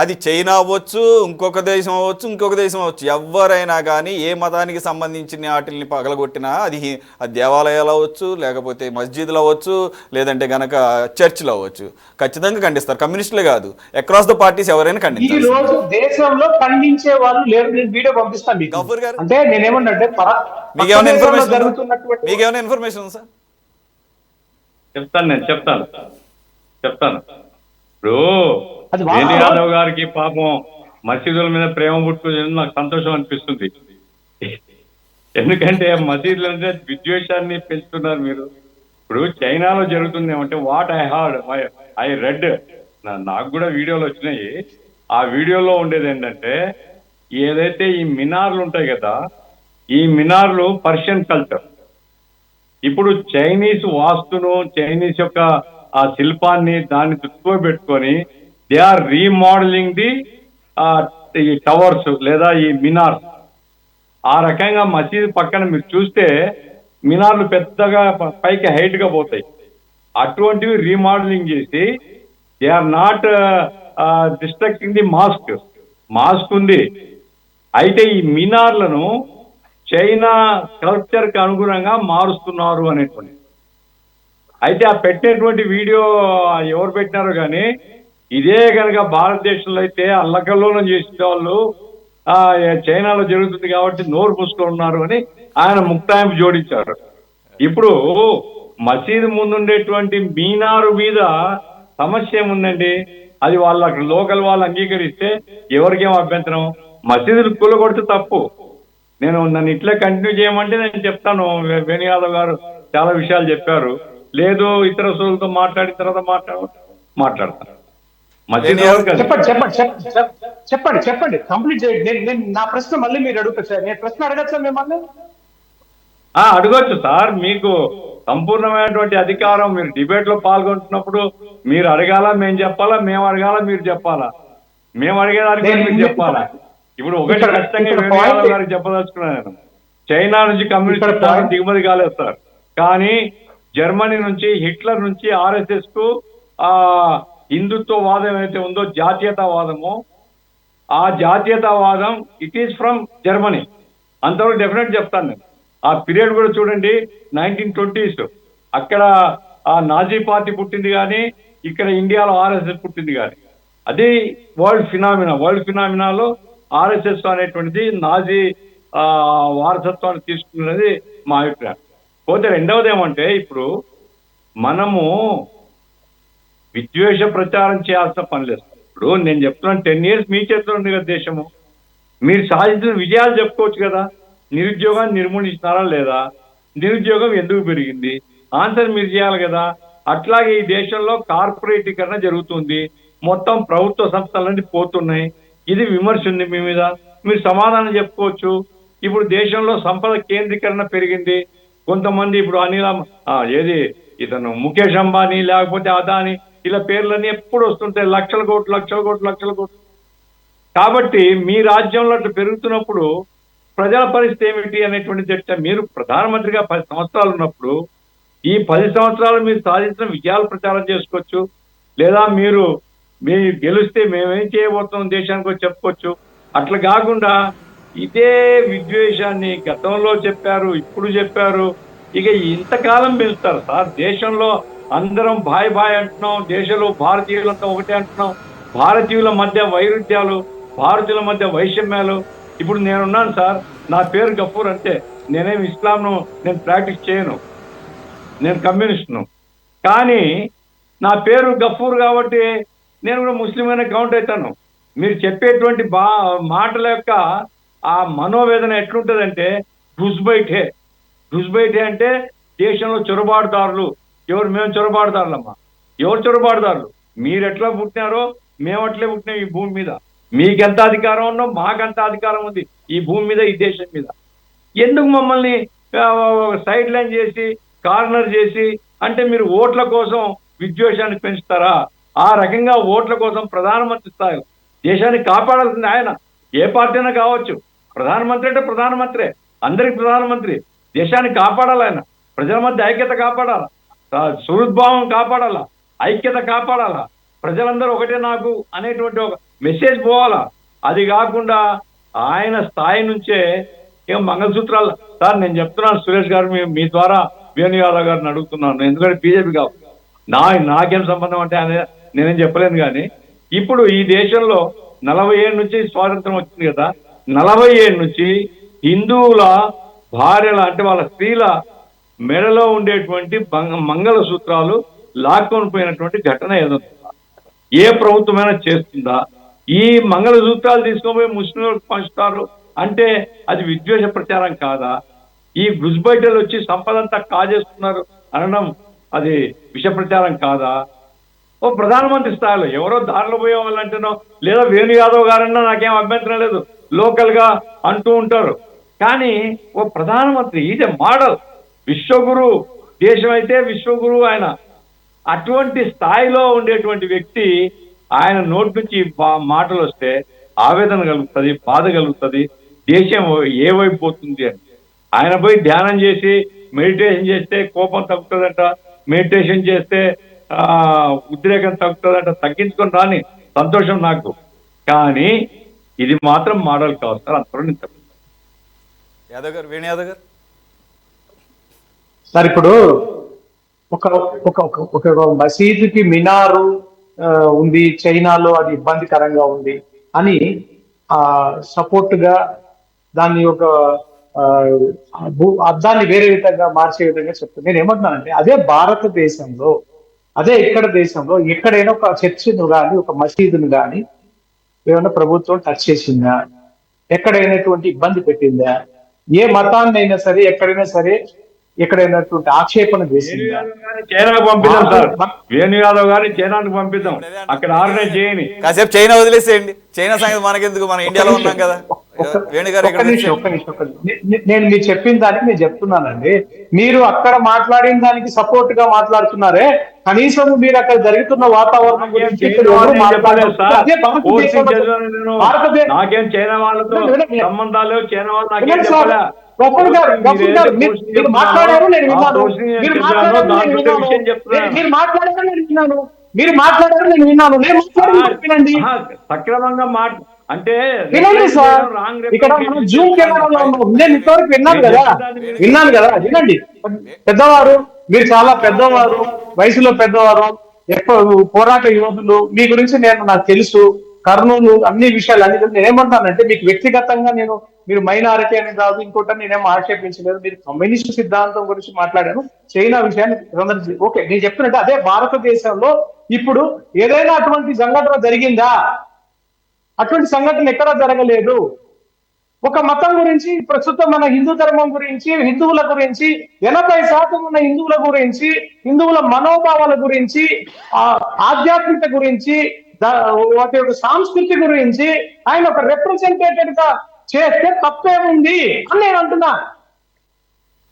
[SPEAKER 1] అది చైనా అవ్వచ్చు, ఇంకొక దేశం అవ్వచ్చు, ఎవరైనా కానీ ఏ మతానికి సంబంధించిన వాటిని పగలగొట్టినా అది దేవాలయాలు అవ్వచ్చు, లేకపోతే మస్జిద్లు అవ్వచ్చు, లేదంటే గనక చర్చిలు అవ్వచ్చు, ఖచ్చితంగా ఖండిస్తారు. కమ్యూనిస్టులే కాదు, అక్రాస్ ద పార్టీస్ ఎవరైనా ఖండిస్తారు.
[SPEAKER 4] ఈ రోజు దేశంలో ఖండించే వాళ్ళు లేరు. నేను వీడియో పంపిస్తాను
[SPEAKER 1] గఫూర్ గారు.
[SPEAKER 4] అంటే నేనేమన్నంటే
[SPEAKER 1] మీకేమైనా ఇన్ఫర్మేషన్ సార్?
[SPEAKER 5] చెప్తాను. ఇప్పుడు వేణు యాదవ్ గారికి పాపం మసీదుల మీద ప్రేమ పుట్టుకుని నాకు సంతోషం అనిపిస్తుంది. ఎందుకంటే మసీదులు అంటే విద్వేషాన్ని పెంచుతున్నారు మీరు. ఇప్పుడు చైనాలో జరుగుతుంది ఏమంటే, వాట్ ఐ రెడ్, నాకు కూడా వీడియోలు వచ్చినాయి. ఆ వీడియోలో ఉండేది ఏంటంటే, ఏదైతే ఈ మినార్లు ఉంటాయి కదా, ఈ మినార్లు పర్షియన్ కల్చర్. ఇప్పుడు చైనీస్ వాస్తును, చైనీస్ యొక్క ఆ శిల్పాన్ని దాన్ని దృష్టిలో పెట్టుకొని దే ఆర్ రీమోడలింగ్ ఈ టవర్స్ లేదా ఈ మినార్స్. ఆ రకంగా మసీదు పక్కన మీరు చూస్తే మినార్లు పెద్దగా పైకి హైట్ గా పోతాయి. అటువంటివి రీమోడలింగ్ చేసి they are not destructing the mask ఉంది. అయితే ఈ మినార్లను చైనా కల్చర్ కి అనుగుణంగా మారుస్తున్నారు అనేటువంటి. అయితే ఆ పెట్టినటువంటి వీడియో ఎవరు పెట్టినారో కానీ, ఇదే కనుక భారతదేశంలో అయితే అల్లకల్లోనం చేసే వాళ్ళు చైనాలో జరుగుతుంది కాబట్టి నోరు పూసుకున్నారు అని ఆయన ముక్తాయింపు జోడించారు. ఇప్పుడు మసీదు ముందుండేటువంటి మీనారు మీద సమస్య ఏముందండి? అది వాళ్ళ లోకల్ వాళ్ళు అంగీకరిస్తే ఎవరికేం అభ్యంతరం? మసీదులు కూలగొడితే తప్పు. నన్ను ఇట్లా కంటిన్యూ చేయమంటే నేను చెప్తాను. వేణు యాదవ్ గారు చాలా విషయాలు చెప్పారు. లేదు ఇతర సోదరులతో మాట్లాడిన తర్వాత మాట్లాడతాను.
[SPEAKER 4] చెప్పండి కంప్లీట్ చేయండి. నా ప్రశ్న మళ్ళీ మీరు అడుగుతారు సార్. నేను ప్రశ్న అడగచ్చా మిమ్మల్ని?
[SPEAKER 5] అడగొచ్చు సార్, మీకు సంపూర్ణమైనటువంటి అధికారం. మీరు డిబేట్ లో పాల్గొంటున్నప్పుడు మీరు అడగాల, మేము చెప్పాలా, మేము అడగాల, మీరు చెప్పాలా, మేము అడిగేదానికి కూడా మీరు చెప్పాలా. ఇప్పుడు ఒకటి ఖచ్చితంగా వేణుగోపాల్ గారికి చెప్పదలుచుకున్నాను, నేను చైనా నుంచి కమ్యూనిస్ట్ దిగుమతి కాలేదు సార్, కానీ జర్మనీ నుంచి, హిట్లర్ నుంచి ఆర్ఎస్ఎస్ కు ఆ హిందుత్వవాదం ఏదైతే ఉందో, జాతీయతావాదము, ఆ జాతీయతావాదం ఇట్ ఈస్ ఫ్రమ్ జర్మనీ. అంతవరకు డెఫినెట్ చెప్తాను నేను. ఆ పీరియడ్ కూడా చూడండి, 1920s, అక్కడ ఆ నాజీ పార్టీ పుట్టింది కానీ ఇక్కడ ఇండియాలో ఆర్ఎస్ఎస్ పుట్టింది కానీ. అది వరల్డ్ ఫినామినాలో ఆర్ఎస్ఎస్ అనేటువంటిది నాజీ వారసత్వాన్ని తీసుకున్నది మా అభిప్రాయం. పోతే రెండవది ఏమంటే, ఇప్పుడు మనము విద్వేష ప్రచారం చేయాల్సిన పని లేదు. ఇప్పుడు నేను చెప్తున్నాను, 10 years మీ చేతిలో ఉంది కదా దేశము. మీరు సాధించిన విజయాలు చెప్పుకోవచ్చు కదా. నిరుద్యోగాన్ని నిర్మూలించినారా లేదా, నిరుద్యోగం ఎందుకు పెరిగింది, ఆన్సర్ మీరు చేయాలి కదా. అట్లాగే ఈ దేశంలో కార్పొరేటీకరణ జరుగుతుంది, మొత్తం ప్రభుత్వ సంస్థలన్నీ పోతున్నాయి, ఇది విమర్శ ఉంది మీ మీద, మీరు సమాధానం చెప్పుకోవచ్చు. ఇప్పుడు దేశంలో సంపద కేంద్రీకరణ పెరిగింది, కొంతమంది ఇప్పుడు ఏది ఇతను ముఖేష్ అంబానీ లేకపోతే అదానీ, ఇలా పేర్లన్నీ ఎప్పుడు వస్తుంటాయి, లక్షల కోట్లు. కాబట్టి మీ రాజ్యంలో అట్లా పెరుగుతున్నప్పుడు ప్రజల పరిస్థితి ఏమిటి అనేటువంటి చర్చ. మీరు ప్రధానమంత్రిగా 10 సంవత్సరాలు ఉన్నప్పుడు ఈ 10 సంవత్సరాలు మీరు సాధించిన విజయాలు ప్రచారం చేసుకోవచ్చు, లేదా మీరు గెలిస్తే మేమేం చేయబోతున్నాం దేశానికి చెప్పుకోవచ్చు. అట్లా కాకుండా ఇదే విద్వేషాన్ని గతంలో చెప్పారు, ఇప్పుడు చెప్పారు, ఇక ఇంతకాలం పెంచుతారు సార్. దేశంలో అందరం బాయ్ అంటున్నాం, దేశంలో భారతీయులంతా ఒకటే అంటున్నాం, భారతీయుల మధ్య వైరుధ్యాలు, భారతీయుల మధ్య వైషమ్యాలు. ఇప్పుడు నేనున్నాను సార్, నా పేరు గఫూర్, అంటే నేనేం ఇస్లాంను నేను ప్రాక్టీస్ చేయను, నేను కమ్యూనిస్ట్ను, కానీ నా పేరు గఫూర్ కాబట్టి నేను కూడా ముస్లిం అనే కౌంట్ అవుతాను. మీరు చెప్పేటువంటి మాటల యొక్క ఆ మనోవేదన ఎట్లుంటుందంటే, ఘుస్బైఠే అంటే దేశంలో చొరబాటుదారులు. మేము చొరబాటుదారులమ్మా. ఎవరు చొరబాటుదారులు? మీరు ఎట్లా పుట్టినారో మేము అట్లే పుట్టినాం ఈ భూమి మీద. మీకెంత అధికారం ఉన్నో మాకంత అధికారం ఉంది ఈ భూమి మీద, ఈ దేశం మీద. ఎందుకు మమ్మల్ని సైడ్ లైన్ చేసి, కార్నర్ చేసి, అంటే మీరు ఓట్ల కోసం విద్వేషాన్ని పెంచుతారా? ఆ రకంగా ఓట్ల కోసం ప్రధానమంత్రి స్థాయిలో దేశాన్ని కాపాడాల్సింది ఆయన. ఏ పార్టీ అయినా కావచ్చు, ప్రధానమంత్రి అంటే ప్రధానమంత్రే, అందరికి ప్రధానమంత్రి. దేశాన్ని కాపాడాలి ఆయన, ప్రజల మధ్య ఐక్యత కాపాడాలా, సుహృద్భావం కాపాడాలా, ఐక్యత కాపాడాలా, ప్రజలందరూ ఒకటే నాకు అనేటువంటి ఒక మెసేజ్ పోవాలా. అది కాకుండా ఆయన స్థాయి నుంచే ఏం మంగళసూత్రాలు. సార్ నేను చెప్తున్నాను సురేష్ గారు, మీ ద్వారా వేణు యాదవ్ గారిని అడుగుతున్నాను, ఎందుకంటే బీజేపీ కావు, నాకేం సంబంధం అంటే ఆయన నేనేం చెప్పలేను. కానీ ఇప్పుడు ఈ దేశంలో 40 ఏళ్ళ నుంచి స్వాతంత్రం వచ్చింది కదా, 40 ఏళ్ళ నుంచి హిందువుల భార్యల, అంటే వాళ్ళ స్త్రీల మెడలో ఉండేటువంటి మంగళసూత్రాలు లాక్కొని పోయినటువంటి ఘటన ఏదైనా ఏ ప్రభుత్వమైనా చేస్తుందా? ఈ మంగళసూత్రాలు తీసుకొని ముస్లింలకు పంచుతారు అంటే అది విద్వేష ప్రచారం కాదా? ఈ గుజ్బైటలు వచ్చి సంపదంతా కాజేస్తున్నారు అనడం అది విష ప్రచారం కాదా? ఓ ప్రధానమంత్రి స్థాయిలో ఎవరో దారిలో పోయే వాళ్ళంటేనో, లేదా వేణు యాదవ్ గారన్నా నాకేం అభ్యంతరం లేదు, లోకల్ గా అంటూ ఉంటారు. కానీ ఓ ప్రధానమంత్రి ఈజ్ ఎ మోడల్, విశ్వగురు, దేశం అయితే విశ్వగురు ఆయన. అటువంటి స్థాయిలో ఉండేటువంటి వ్యక్తి ఆయన నోటి నుంచి మాటలు వస్తే ఆవేదన కలుగుతుంది, బాధ కలుగుతుంది, దేశం ఏ వైపు పోతుంది అని. ఆయన పోయి ధ్యానం చేసి మెడిటేషన్ చేస్తే కోపం తగ్గుతుందంట, మెడిటేషన్ చేస్తే ఉద్రేకం తగ్గుతుందంట. తగ్గించుకొని రాని సంతోషం నాకు, కానీ ఇది మాత్రం మోడల్ కాదు సార్. అంతలో
[SPEAKER 1] యాదవ్ గారు, వేణు యాదవ్ గారు
[SPEAKER 4] సార్, ఇప్పుడు ఒక ఒక ఒక మసీదుకి మినారు ఉంది చైనాలో, అది ఇబ్బందికరంగా ఉంది అని సపోర్ట్ గా దాన్ని ఒక అర్థాన్ని వేరే విధంగా మార్చే విధంగా చెప్తాను. నేను ఏమంటున్నానంటే, అదే భారతదేశంలో, అదే ఇక్కడ దేశంలో ఎక్కడైనా ఒక చర్చిను కానీ, ఒక మసీదును కానీ ఏమైనా ప్రభుత్వం టచ్ చేసిందా? ఎక్కడైనటువంటి ఇబ్బంది పెట్టిందా? ఏ మతాన్ని అయినా సరే, ఎక్కడైనా సరే ఎక్కడైనటువంటి ఆక్షేపణ చేసింది?
[SPEAKER 5] చైనాకు పంపిద్దాం సార్, వేణు యాదవ్ గారిని చైనాకు పంపిద్దాం, అక్కడ ఆర్గనైజ్ చేయని.
[SPEAKER 1] కాసేపు చైనా వదిలేసేయండి, చైనా సంగతి మనకెందుకు, మనం ఇండియాలో ఉన్నాం కదా. వేణు గారు ఇక్కడ
[SPEAKER 4] నేను మీరు చెప్పిన దానికి నేను చెప్తున్నానండి. మీరు అక్కడ మాట్లాడిన దానికి సపోర్ట్ గా మాట్లాడుతున్నారే, కనీసం మీరు అక్కడ జరుగుతున్న వాతావరణం గురించి
[SPEAKER 5] నాకేం చైనా వాళ్ళతో సంబంధాలు, చైనా వాళ్ళు నాకేం చెప్పలే.
[SPEAKER 4] మీరు మాట్లాడారు నేను విన్నాను, మీరు మాట్లాడారు నేను విన్నాను, వినండి
[SPEAKER 5] సక్రమంగా అంటే
[SPEAKER 4] వినండి సార్. ఇక్కడ మనం జూమ్ కెమెరాలో ఉన్నాం, నేను ఇంతవరకు విన్నాను కదా వినండి. పెద్దవారు, మీరు చాలా పెద్దవారు, వయసులో పెద్దవారు, ఎక్కువ పోరాట యోధులు, మీ గురించి నాకు తెలుసు, కర్నూలు అన్ని విషయాలు అన్ని నేను ఏమంటానంటే, మీకు వ్యక్తిగతంగా మీరు మైనారిటీ అని కాదు ఇంకోటి నేనేమో ఆక్షేపించలేదు, మీరు కమ్యూనిస్ట్ సిద్ధాంతం గురించి మాట్లాడాను, చైనా విషయాన్ని ఓకే. నేను చెప్తున్నట్టు అదే భారతదేశంలో ఇప్పుడు ఏదైనా అటువంటి సంఘటన జరిగిందా? అటువంటి సంఘటన ఎక్కడా జరగలేదు. ఒక మతం గురించి, ప్రస్తుతం మన హిందూ ధర్మం గురించి, హిందువుల గురించి, 80% ఉన్న హిందువుల గురించి, హిందువుల మనోభావాల గురించి, ఆధ్యాత్మికత గురించి, వాటి యొక్క సంస్కృతి గురించి ఆయన ఒక రిప్రజెంటేటివ్ గా చేస్తే తప్పేముంది అని నేను అంటున్నా.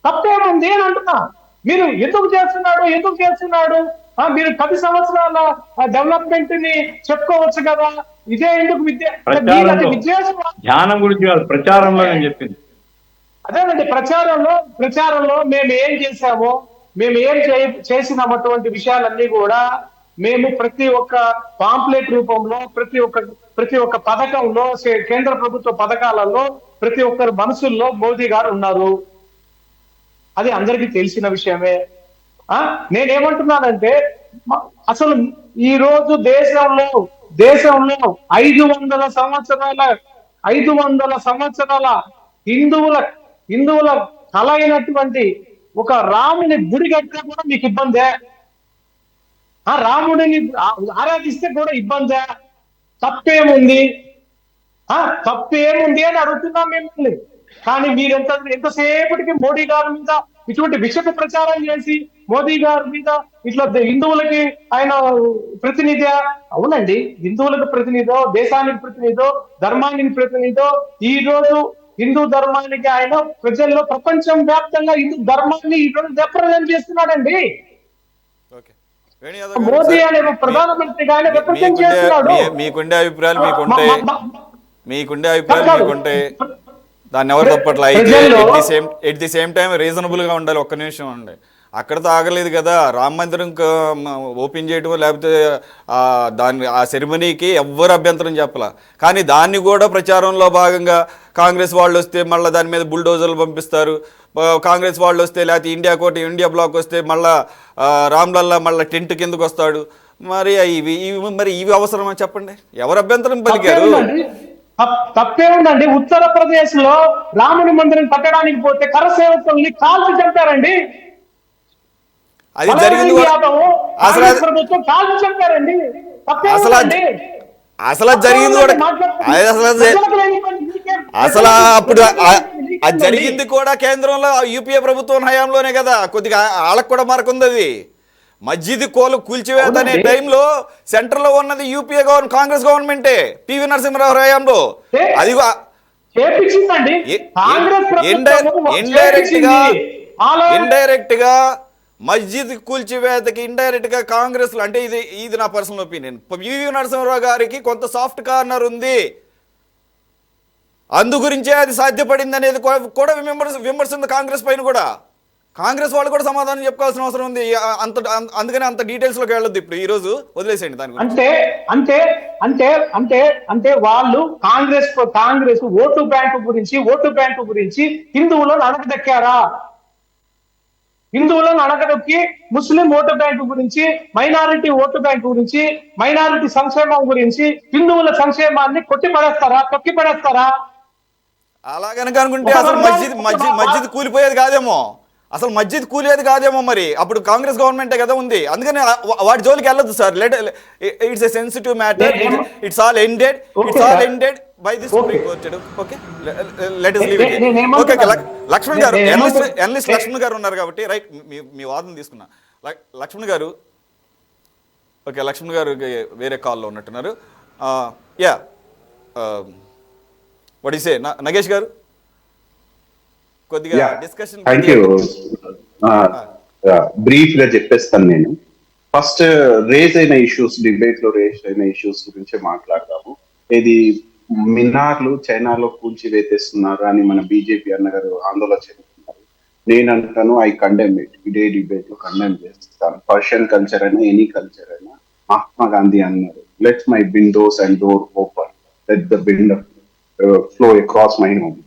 [SPEAKER 4] తప్పేముంది అని అంటున్నా. మీరు ఎందుకు చేస్తున్నాడు మీరు 10 సంవత్సరాల డెవలప్మెంట్ ని చెప్పుకోవచ్చు కదా, ఇదే ఎందుకు
[SPEAKER 5] ధ్యానం గురించి కాదు, ప్రచారంలో నేను చెప్పింది
[SPEAKER 4] అదేనండి. ప్రచారంలో మేము ఏం చేశామో, మేము ఏం చేసినటువంటి విషయాలన్నీ కూడా మేము ప్రతి ఒక్క పాంప్లెట్ రూపంలో, ప్రతి ఒక్క పథకంలో, కేంద్ర ప్రభుత్వ పథకాలలో ప్రతి ఒక్కరి మనసుల్లో మోదీ గారు ఉన్నారు. అది అందరికీ తెలిసిన విషయమే. నేనేమంటున్నానంటే, అసలు ఈ రోజు దేశంలో 500 సంవత్సరాల హిందువుల కళ అయినటువంటి ఒక రాముని గుడి కట్టినా కూడా మీకు ఇబ్బందే, రాముడిని ఆరాధిస్తే కూడా ఇబ్బందే. తప్పేముంది అని అడుగుతున్నాం మిమ్మల్ని. కానీ మీరు ఎంతసేపటికి మోడీ గారి మీద ఇటువంటి విషపు ప్రచారం చేసి, మోదీ గారి మీద ఇట్లా హిందువులకి ఆయన ప్రతినిధి, అవునండి, హిందువులకు ప్రతినిధో, దేశానికి ప్రతినిధో, ధర్మానికి ప్రతినిధో, ఈ రోజు హిందూ ధర్మానికి ఆయన ప్రజల్లో ప్రపంచం వ్యాప్తంగా హిందూ ధర్మాన్ని ఈ రోజు రిప్రజెంట్ చేస్తున్నాడండి. మోదీ అనే ప్రధానమంత్రిగా ఆయన రిప్రజెంట్ చేస్తున్నాడు.
[SPEAKER 1] మీకుండే అభిప్రాయాలు మీకుంటే దాన్ని ఎవరు తప్పట్లా. అయితే at the same time reasonable గా ఉండాలి. ఒక్క నిమిషం అండి, అక్కడతో ఆగలేదు కదా. రామ మందిరం ఓపెన్ చేయడం, లేకపోతే ఆ సెరమనీకి ఎవ్వరు అభ్యంతరం చెప్పాల. కానీ దాన్ని కూడా ప్రచారంలో భాగంగా కాంగ్రెస్ వాళ్ళు వస్తే మళ్ళీ దాని మీద బుల్డోజర్లు పంపిస్తారు. కాంగ్రెస్ వాళ్ళు వస్తే, లేకపోతే ఇండియా బ్లాక్ వస్తే మళ్ళా రామ్లల్లా మళ్ళీ టెంట్ కిందకు వస్తాడు. మరి ఇవి అవసరమా చెప్పండి? ఎవరు అభ్యంతరం పలికారు?
[SPEAKER 4] తప్పేముందండి? ఉత్తరప్రదేశ్ లో రాముని మందిరం కట్టడానికి పోతే కరసేవకుల్ని కాల్చి చంపారండి.
[SPEAKER 1] అది జరిగింది అసలు జరిగింది కూడా అసలు అప్పుడు అది జరిగింది కూడా కేంద్రంలో యూపీఏ ప్రభుత్వం హయాంలోనే కదా. కొద్దిగా వాళ్ళకు కూడా మరకుంది. అది మస్జిద్ కూల్చివేత అనే టైంలో సెంటర్ లో ఉన్నది యూపీఏ కాంగ్రెస్ గవర్నమెంటే, పివి నరసింహరావు హయాంలో. అది ఇండైరెక్ట్ గా మస్జిద్ కూల్చివేతకి ఇండైరెక్ట్ గా కాంగ్రెస్ లో, అంటే ఇది నా పర్సనల్ ఒపీనియన్, పివి నరసింహరావు గారికి కొంత సాఫ్ట్ కార్నర్ ఉంది. అందు గురించే అది సాధ్యపడింది అనేది కూడా విమర్శ ఉంది కాంగ్రెస్ పైన కూడా. కాంగ్రెస్ వాళ్ళు కూడా సమాధానం చెప్పుకోవాల్సిన అవసరం ఉంది. అందుకని అంత డీటెయిల్స్ లోకి వెళ్ళొద్దు ఇప్పుడు, ఈ రోజు వదిలేసేయండి దాని గురించి.
[SPEAKER 4] అంటే వాళ్ళు కాంగ్రెస్ ఓటు బ్యాంకు గురించి హిందువులను అణగదొక్కారా? హిందువులను అణగదొక్కి ముస్లిం ఓటు బ్యాంకు గురించి, మైనారిటీ ఓటు బ్యాంకు గురించి, మైనారిటీ సంక్షేమం గురించి, హిందువుల సంక్షేమాన్ని తొక్కి పడేస్తారా?
[SPEAKER 1] అలా కనుక అనుకుంటే అసలు మస్జిద్ కూలిపోయేది కాదేమో, అసలు మస్జిద్ కూలేది కాదేమో. మరి అప్పుడు కాంగ్రెస్ గవర్నమెంటే కదా ఉంది. అందుకని వాటి జోలికి వెళ్ళొద్దు sir. It's a sensitive matter. It's all ended. By this supreme court. Okay, let us leave it here.
[SPEAKER 4] నేనేమంటున్నాను?
[SPEAKER 1] ఓకే, లక్ష్మణ్ గారు,
[SPEAKER 4] నేనేమంటున్నా?
[SPEAKER 1] ఎనలిస్ట్ లక్ష్మణ్ గారు ఉన్నారు కాబట్టి రైట్, మీ వాదన తీసుకున్నా. లక్ష్మణ్ గారు, ఓకే, లక్ష్మణ్ గారు వేరే కాల్లో ఉన్నట్టున్నారు. యా, వాట్ యు సే నగేష్ గారు, కొద్దిగా డిస్కషన్.
[SPEAKER 2] Thank you. బ్రీఫ్ గా చెప్పేస్తాను నేను. ఫస్ట్ రేజ్ అయిన ఇష్యూస్, డిబేట్ లో రేజ్ అయిన ఇష్యూస్ గురించి మాట్లాడదాము. ఇది మినార్లు చైనాలో కూల్చివేతేస్తున్నారు అని మన బీజేపీ అన్నగారు ఆందోళన చెందుతున్నారు. నేను అంటాను, ఐ కండెమ్ ఇట్. ఇదే డిబేట్ లో కండెమ్ చేస్తాను. పర్షియన్ కల్చర్ అయినా ఎనీ కల్చర్ అయినా, మహాత్మా గాంధీ అన్నారు, let's my Windows and door open, let the wind flow across my home.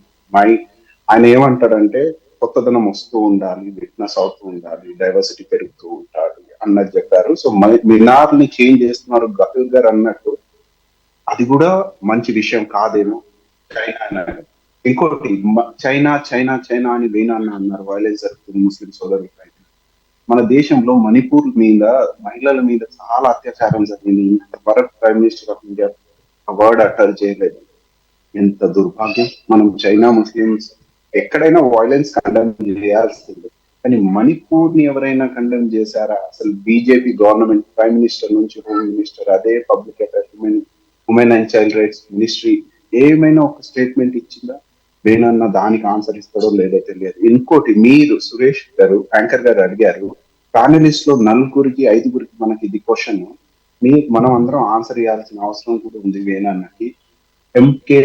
[SPEAKER 2] ఆయన ఏమంటాడంటే కొత్తదనం వస్తూ ఉండాలి, విట్నెస్ అవుతూ ఉండాలి, డైవర్సిటీ పెరుగుతూ ఉండాలి అన్నది చెప్పారు. సో మినార్ ని చేంజ్ చేస్తున్నారు గఫూర్ గారు అన్నట్టు. అది కూడా మంచి విషయం కాదేమో. చైనా అన్నారు, ఇంకోటి చైనా చైనా చైనా అని వేనాన్న అన్నారు, వైలెన్స్ జరుగుతుంది ముస్లిం సోదరులపై. మన దేశంలో మణిపూర్ మీద, మహిళల మీద చాలా అత్యాచారం జరిగింది. ఇంతవరకు prime minister of India word utter చేయలేదు. ఎంత దుర్భాగ్యం. మనం చైనా ముస్లిమ్స్ ఎక్కడైనా వైలెన్స్ కండెమ్ చేయాల్సిందే, కానీ మణిపూర్ ని ఎవరైనా కండెమ్ చేశారా? అసలు బీజేపీ గవర్నమెంట్, ప్రైమ్ మినిస్టర్ నుంచి హోమ్ మినిస్టర్, అదే public affairs, women and child rights ministry ఏమైనా ఒక స్టేట్మెంట్ ఇచ్చిందా? వేనన్న దానికి ఆన్సర్ ఇస్తాడో లేదో తెలియదు. ఇంకోటి, మీరు సురేష్ గారు, యాంకర్ గారు అడిగారు, ప్యానలిస్ట్ లో 4-5 మనకి ఇది క్వశ్చన్, మనం అందరం ఆన్సర్ ఇవ్వాల్సిన అవసరం కూడా ఉంది. వేనన్నకి ఎంకే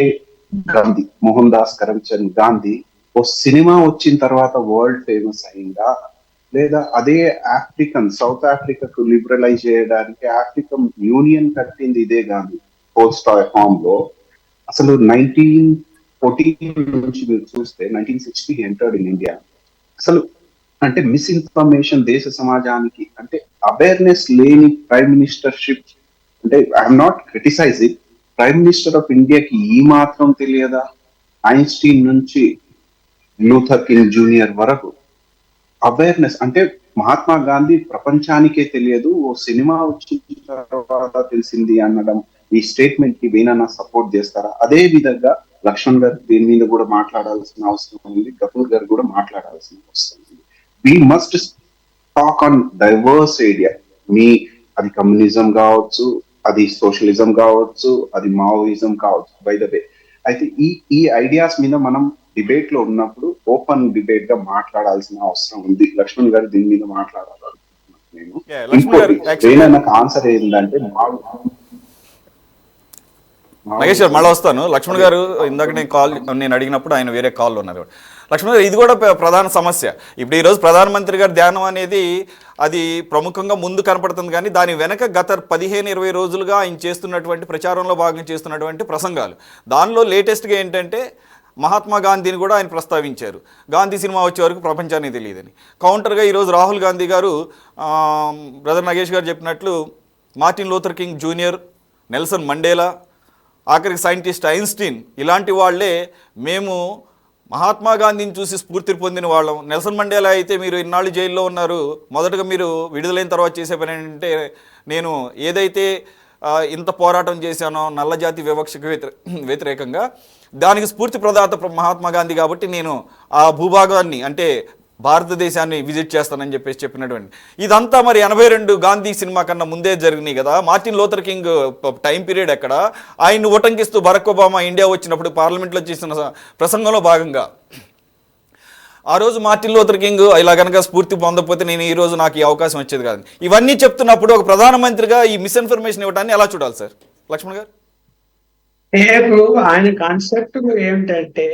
[SPEAKER 2] గాంధీ, మోహన్ దాస్ కరమ్చంద్ గాంధీ ఓ సినిమా వచ్చిన తర్వాత వరల్డ్ ఫేమస్ అయిందా, లేదా అదే ఆఫ్రికన్, సౌత్ ఆఫ్రికాకు లిబరలైజ్ చేయడానికి ఆఫ్రికన్ యూనియన్ కట్టింది ఇదే గాంధీ టోల్స్టాయ్ ఫామ్ లో. అసలు 1914 నుంచి మీరు చూస్తే 1960 ఎంటర్డ్ ఇన్ ఇండియా. అసలు అంటే మిస్ఇన్ఫర్మేషన్ దేశ సమాజానికి, అంటే అవేర్నెస్ లేని ప్రైమ్ మినిస్టర్షిప్. అంటే I'm not criticising, prime minister of ఇండియాకి ఈ మాత్రం తెలియదా? ఐన్స్టీన్ నుంచి లూథర్ కింగ్ జూనియర్ వరకు అవేర్నెస్. అంటే మహాత్మా గాంధీ ప్రపంచానికే తెలియదు, ఓ సినిమా వచ్చిన తర్వాత తెలిసింది అనడం, ఈ స్టేట్మెంట్ కి వేనన్నా సపోర్ట్ చేస్తారా? అదే విధంగా లక్ష్మణ్ గారు దీని మీద కూడా మాట్లాడాల్సిన అవసరం ఉంది, గఫూర్ గారు కూడా మాట్లాడాల్సిన అవసరం ఉంది. We must talk on diverse area. అది కమ్యూనిజం కావచ్చు, అది సోషలిజం కావచ్చు, అది మావోయిజం కావచ్చు. బై ద వే, అయితే ఈ ఐడియాస్ మీద మనం డిబేట్ లో ఉన్నప్పుడు ఓపెన్ డిబేట్ గా మాట్లాడాల్సిన అవసరం ఉంది. లక్ష్మణ్ గారు దీని మీద మాట్లాడాలనుకుంటున్నాను నేను. ఇంకోటి నాకు ఆన్సర్ ఏంటంటే,
[SPEAKER 1] నగేష్ గారు మళ్ళీ వస్తాను. లక్ష్మణ్ గారు ఇందాక నేను అడిగినప్పుడు ఆయన వేరే కాల్లో ఉన్నారు. లక్ష్మణ్ గారు, ఇది కూడా ప్రధాన సమస్య. ఇప్పుడు ఈరోజు ప్రధానమంత్రి గారి ధ్యానం అనేది అది ప్రముఖంగా ముందు కనపడుతుంది, కానీ దాని వెనక గత 15-20 రోజులుగా ఆయన చేస్తున్నటువంటి ప్రచారంలో భాగంగా చేస్తున్నటువంటి ప్రసంగాలు, దానిలో లేటెస్ట్గా ఏంటంటే మహాత్మా గాంధీని కూడా ఆయన ప్రస్తావించారు. గాంధీ సినిమా వచ్చే వరకు ప్రపంచానికి తెలియదని. కౌంటర్గా ఈరోజు రాహుల్ గాంధీ గారు, బ్రదర్ నగేష్ గారు చెప్పినట్లు, Martin Luther King junior, Nelson Mandela, ఆఖరికి సైంటిస్ట్ ఐన్స్టీన్, ఇలాంటి వాళ్ళే మేము మహాత్మా గాంధీని చూసి స్ఫూర్తి పొందిన వాళ్ళం. నెల్సన్ మండేలా అయితే, మీరు ఇన్నాళ్ళు జైల్లో ఉన్నారు, మొదటగా మీరు విడుదలైన తర్వాత చేసే పని ఏంటంటే, నేను ఏదైతే ఇంత పోరాటం చేశానో నల్లజాతి వివక్షకు వ్యతిరేకంగా, దానికి స్ఫూర్తి ప్రదాత మహాత్మా గాంధీ, కాబట్టి నేను ఆ భూభాగాన్ని, అంటే భారతదేశాన్ని విజిట్ చేస్తానని చెప్పినటువంటి ఇదంతా మరి 82 గాంధీ సినిమా కన్నా ముందే జరిగినాయి కదా. Martin Luther king time period ఎక్కడ? ఆయన్ని ఉటంకిస్తూ బరాక్ ఒబామా ఇండియా వచ్చినప్పుడు పార్లమెంట్లో చేసిన ప్రసంగంలో భాగంగా ఆ రోజు మార్టిన్ లూథర్ కింగ్ ఇలా కనుక స్ఫూర్తి పొందకపోతే నేను ఈ రోజు నాకు ఈ అవకాశం వచ్చేది కాదు. ఇవన్నీ చెప్తున్నప్పుడు ఒక ప్రధానమంత్రిగా ఈ మిస్ఇన్ఫర్మేషన్ ఇవ్వడాన్ని ఎలా చూడాలి సార్ లక్ష్మణ్ గారు?
[SPEAKER 3] ఇప్పుడు ఆయన కాన్సెప్ట్ ఏమిటంటే,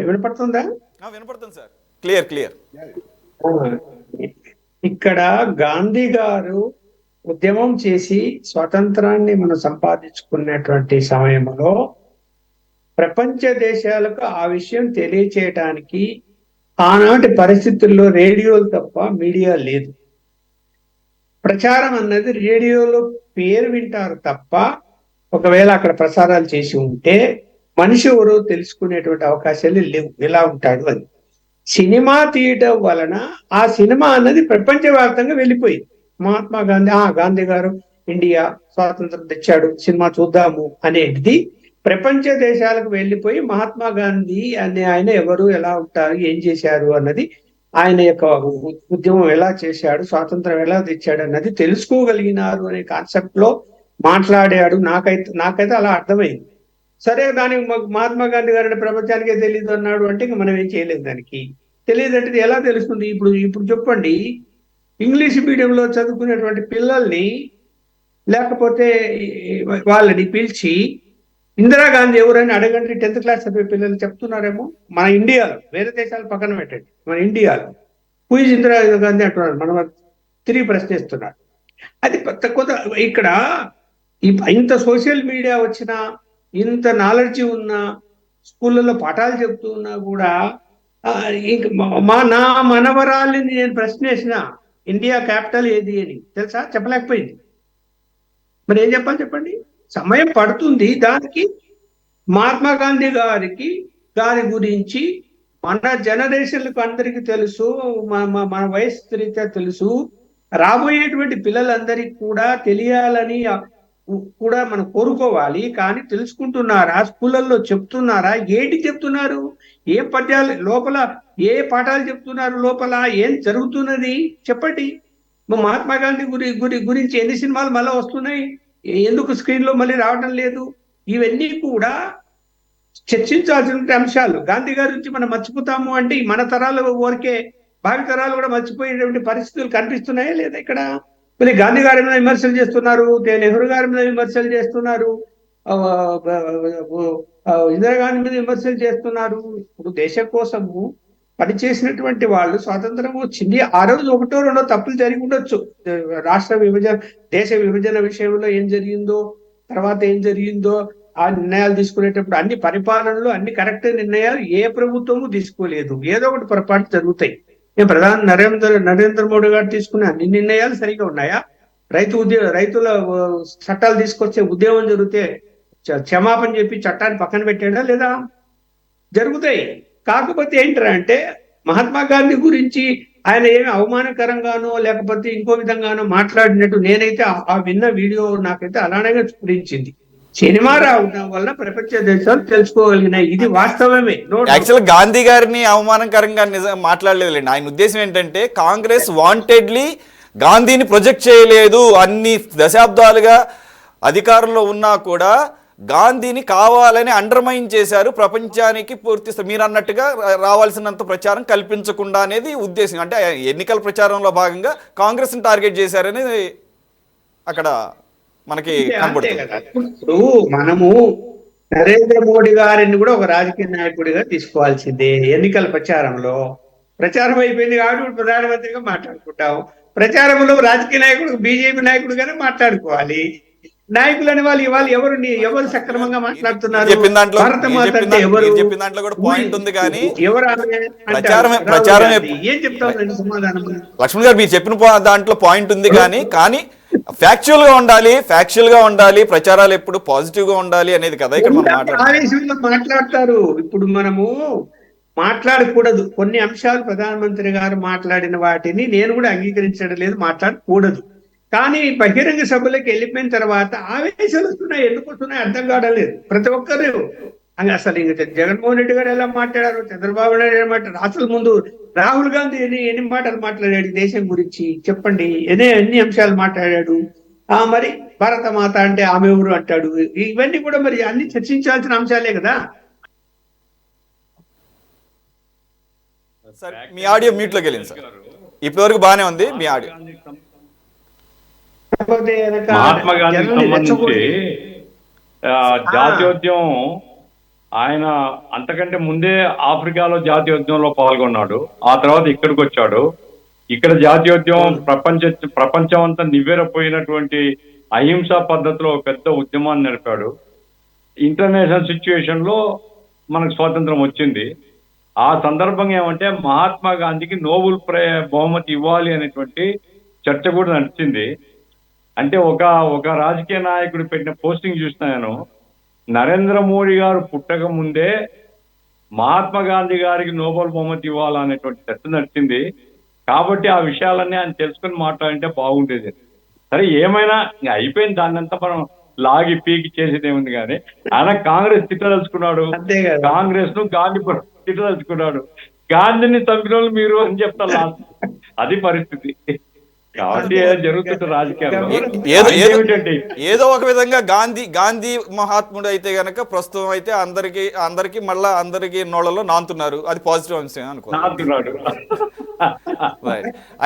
[SPEAKER 3] వినపడుతుందా?
[SPEAKER 1] వినపడుతుంది సార్, క్లియర్.
[SPEAKER 3] ఇక్కడ గాంధీ గారు ఉద్యమం చేసి స్వతంత్రాన్ని మనం సంపాదించుకున్నటువంటి సమయంలో ప్రపంచ దేశాలకు ఆ విషయం తెలియచేయటానికి ఆనాటి పరిస్థితుల్లో రేడియోలు తప్ప మీడియా లేదు. ప్రచారం అన్నది రేడియోలో పేరు వింటారు తప్ప, ఒకవేళ అక్కడ ప్రసారాలు చేసి ఉంటే మనిషి ఎవరో తెలుసుకునేటువంటి అవకాశాలు లేవు, ఎలా ఉంటాడు అని. సినిమా తీయటం వలన ఆ సినిమా అన్నది ప్రపంచవ్యాప్తంగా వెళ్ళిపోయింది. మహాత్మా గాంధీ గారు ఇండియా స్వాతంత్రం తెచ్చాడు, సినిమా చూద్దాము అనేది ప్రపంచ దేశాలకు వెళ్ళిపోయి మహాత్మా గాంధీ అనే ఆయన ఎవరు, ఎలా ఉంటారు, ఏం చేశారు అన్నది, ఆయన యొక్క ఉద్యమం ఎలా చేశాడు, స్వాతంత్రం ఎలా తెచ్చాడు అన్నది తెలుసుకోగలిగినారు అనే కాన్సెప్ట్ లో మాట్లాడాడు. నాకైతే అలా అర్థమైంది. సరే, దానికి మహాత్మా గాంధీ గారి ప్రపంచానికే తెలియదు అన్నాడు అంటే ఇంక మనం ఏం చేయలేదు. దానికి తెలియదు అంటే ఇది ఎలా తెలుస్తుంది? ఇప్పుడు చెప్పండి, ఇంగ్లీష్ మీడియంలో చదువుకునేటువంటి పిల్లల్ని లేకపోతే వాళ్ళని పిలిచి ఇందిరాగాంధీ ఎవరైనా అడగండి, 10th క్లాస్ చదివే పిల్లలు చెప్తున్నారేమో. మన ఇండియాలో, వేరే దేశాలు పక్కన పెట్టండి, మన ఇండియాలో హూఇజ్ ఇందిరాగాంధీ అంటున్నారు, మనం తిరిగి ప్రశ్నిస్తున్నారు. అది కొత్త ఇక్కడ ఇంత సోషల్ మీడియా వచ్చినా, ఇంత నాలెడ్జ్ ఉన్నా, స్కూళ్ళలో పాఠాలు చెప్తూ ఉన్నా కూడా నా మనవరాల్ని నేను ప్రశ్నేసిన ఇండియా క్యాపిటల్ ఏది అని తెలుసా, చెప్పలేకపోయింది. మరి ఏం చెప్పాలి చెప్పండి? సమయం పడుతుంది. దానికి మహాత్మా గాంధీ గారి గురించి మన జనరేషన్లకు అందరికీ తెలుసు, మన వయసు రీత్యా తెలుసు. రాబోయేటువంటి పిల్లలందరికీ కూడా తెలియాలని కూడా మనం కోరుకోవాలి. కానీ తెలుసుకుంటున్నారా? స్కూళ్ళల్లో చెప్తున్నారా? ఏంటి చెప్తున్నారు? ఏ పద్యాలు లోపల, ఏ పాఠాలు చెప్తున్నారు? లోపల ఏం జరుగుతున్నది చెప్పండి. మహాత్మా గాంధీ గురించి ఎన్ని సినిమాలు మళ్ళీ వస్తున్నాయి? ఎందుకు స్క్రీన్ లో మళ్ళీ రావడం లేదు? ఇవన్నీ కూడా చర్చించాల్సిన అంశాలు. గాంధీ గారి నుంచి మనం మర్చిపోతాము అంటే మన తరాల వరకే, భావి తరాలు కూడా మర్చిపోయేటువంటి పరిస్థితులు కనిపిస్తున్నాయా లేదా ఇక్కడ? మళ్ళీ గాంధీ గారి మీద విమర్శలు చేస్తున్నారు, నెహ్రూ గారి మీద విమర్శలు చేస్తున్నారు, ఇందిరాగాంధీ మీద విమర్శలు చేస్తున్నారు. ఇప్పుడు దేశం కోసము పనిచేసినటువంటి వాళ్ళు, స్వాతంత్రం వచ్చింది ఆ రోజు ఒకటో రెండో తప్పులు జరిగి ఉండొచ్చు. రాష్ట్ర విభజన, దేశ విభజన విషయంలో ఏం జరిగిందో, తర్వాత ఏం జరిగిందో, ఆ నిర్ణయాలు తీసుకునేటప్పుడు అన్ని పరిపాలనలో అన్ని కరెక్ట్ నిర్ణయాలు ఏ ప్రభుత్వము తీసుకోలేదు. ఏదో ఒకటి పొరపాటు జరుగుతాయి. ప్రధాని నరేంద్ర మోడీ గారు తీసుకునే అన్ని నిర్ణయాలు సరిగా ఉన్నాయా? రైతుల చట్టాలు తీసుకొచ్చే ఉద్యమం జరిగితే క్షమాపణ చెప్పి చట్టాన్ని పక్కన పెట్టాడా లేదా? జరుగుతాయి. కాకపోతే ఏంటరా అంటే, మహాత్మా గాంధీ గురించి ఆయన ఏమి అవమానకరంగానో లేకపోతే ఇంకో విధంగానో మాట్లాడినట్టు నేనైతే ఆ విన్న వీడియో నాకైతే అలానే స్ఫురించింది. సినిమా రావడం వల్ల ప్రపంచ దేశాలు తెలుసుకోగలిగినాయి. ఇది వాస్తవమే.
[SPEAKER 1] యాక్చువల్ గాంధీ గారిని అవమానకరంగా మాట్లాడలేదులేండి. ఆయన ఉద్దేశం ఏంటంటే, కాంగ్రెస్ వాంటెడ్లీ గాంధీని ప్రొజెక్ట్ చేయలేదు. అన్ని దశాబ్దాలుగా అధికారంలో ఉన్నా కూడా గాంధీని కావాలని అండర్మైన్ చేశారు. ప్రపంచానికి పూర్తి మీరు అన్నట్టుగా రావాల్సినంత ప్రచారం కల్పించకుండా అనేది ఉద్దేశం. అంటే ఎన్నికల ప్రచారంలో భాగంగా కాంగ్రెస్ని టార్గెట్ చేశారనేది అక్కడ మనకి కనబడుతుంది.
[SPEAKER 3] ఇప్పుడు మనము నరేంద్ర మోడీ గారిని కూడా ఒక రాజకీయ నాయకుడిగా తీసుకోవాల్సిందే. ఎన్నికల ప్రచారం అయిపోయింది కాబట్టి ప్రధానమంత్రిగా మాట్లాడుకుంటాం. ప్రచారంలో రాజకీయ నాయకుడు, బీజేపీ నాయకుడుగానే మాట్లాడుకోవాలి. నాయకులు అనే వాళ్ళు ఇవాళ ఎవరు సక్రమంగా మాట్లాడుతున్నారు?
[SPEAKER 1] చెప్పిన దాంట్లో కూడా పాయింట్ ఉంది, కానీ ప్రచారం
[SPEAKER 3] ఏం చెప్తారు సమాధానం?
[SPEAKER 1] లక్ష్మణ్ గారు మీరు చెప్పిన దాంట్లో పాయింట్ ఉంది, కానీ ఫ్యాక్చువల్ గా ఉండాలి, ప్రచారాలు ఎప్పుడు పాజిటివ్ గా ఉండాలి అనేది కదా ఇక్కడ మనం
[SPEAKER 3] ఆవేశంలో మాట్లాడతారు. ఇప్పుడు మనము మాట్లాడకూడదు. కొన్ని అంశాలు ప్రధానమంత్రి గారు మాట్లాడిన వాటిని నేను కూడా అంగీకరించడం లేదు, మాట్లాడకూడదు. కానీ బహిరంగ సభలకు వెళ్ళిపోయిన తర్వాత ఆవేశాలు వస్తున్నాయి. ఎందుకు వస్తున్నాయి అర్థం కావడం లేదు. ప్రతి ఒక్కరు అసలు ఇంకా జగన్మోహన్ రెడ్డి గారు ఎలా మాట్లాడారు, చంద్రబాబు నాయుడు ఎలా మాట్లాడారు, అసలు ముందు రాహుల్ గాంధీ ఎన్ని మాటలు మాట్లాడాడు దేశం గురించి చెప్పండి. ఎన్ని అంశాలు మాట్లాడాడు. మరి భారత మాత అంటే ఆమె ఎవరు అంటాడు. ఇవన్నీ కూడా మరి అన్ని చర్చించాల్సిన అంశాలే కదా.
[SPEAKER 1] సార్ మీ ఆడియో మ్యూట్ లోకి వెళ్ళింది సార్. ఇప్పటి వరకు బాగానే ఉంది మీ ఆడియో.
[SPEAKER 5] మహాత్మా గాంధీకి సంబంధించి జాతీయోద్యమం ఆయన అంతకంటే ముందే ఆఫ్రికాలో జాతీయోద్యమంలో పాల్గొన్నాడు. ఆ తర్వాత ఇక్కడికి వచ్చాడు. ఇక్కడ జాతీయోద్యమం ప్రపంచం అంతా నివ్వెరపోయినటువంటి అహింసా పద్ధతిలో పెద్ద ఉద్యమాన్ని నడిపాడు. ఇంటర్నేషనల్ సిచ్యువేషన్ లో మనకు స్వాతంత్రం వచ్చింది. ఆ సందర్భంగా ఏమంటే మహాత్మా గాంధీకి నోబెల్ బహుమతి ఇవ్వాలి అనేటువంటి చర్చ కూడా నడిచింది. అంటే ఒక రాజకీయ నాయకుడు పెట్టిన పోస్టింగ్ చూసిన నేను, నరేంద్ర మోడీ గారు పుట్టక ముందే మహాత్మా గాంధీ గారికి నోబెల్ బహుమతి ఇవ్వాలనేటువంటి చర్చ నడిచింది. కాబట్టి ఆ విషయాలన్నీ ఆయన తెలుసుకొని మాట్లాడంటే బాగుండేది. సరే ఏమైనా ఇంకా అయిపోయింది, దాన్ని అంతా మనం లాగి పీకి చేసేది ఏముంది. కానీ ఆయన కాంగ్రెస్ తిట్టదలుచుకున్నాడు,
[SPEAKER 3] అంతే కదా.
[SPEAKER 5] కాంగ్రెస్ ను గాంధీ తిట్టదలుచుకున్నాడు, గాంధీని చంపిన వాళ్ళు మీరు అని చెప్తారు లాస్ట్. అది పరిస్థితి. కాబట్టి ఏదో జరుగుతుంది రాజకీయాల్లో. ఏమిటంటే
[SPEAKER 1] ఏదో ఒక విధంగా గాంధీ మహాత్ముడు అయితే గనక ప్రస్తుతం అయితే అందరికి మళ్ళా అందరికి నోళ్ళలో నాంతున్నారు. అది పాజిటివ్ అంశం అనుకో.
[SPEAKER 5] నాటున్నాడు.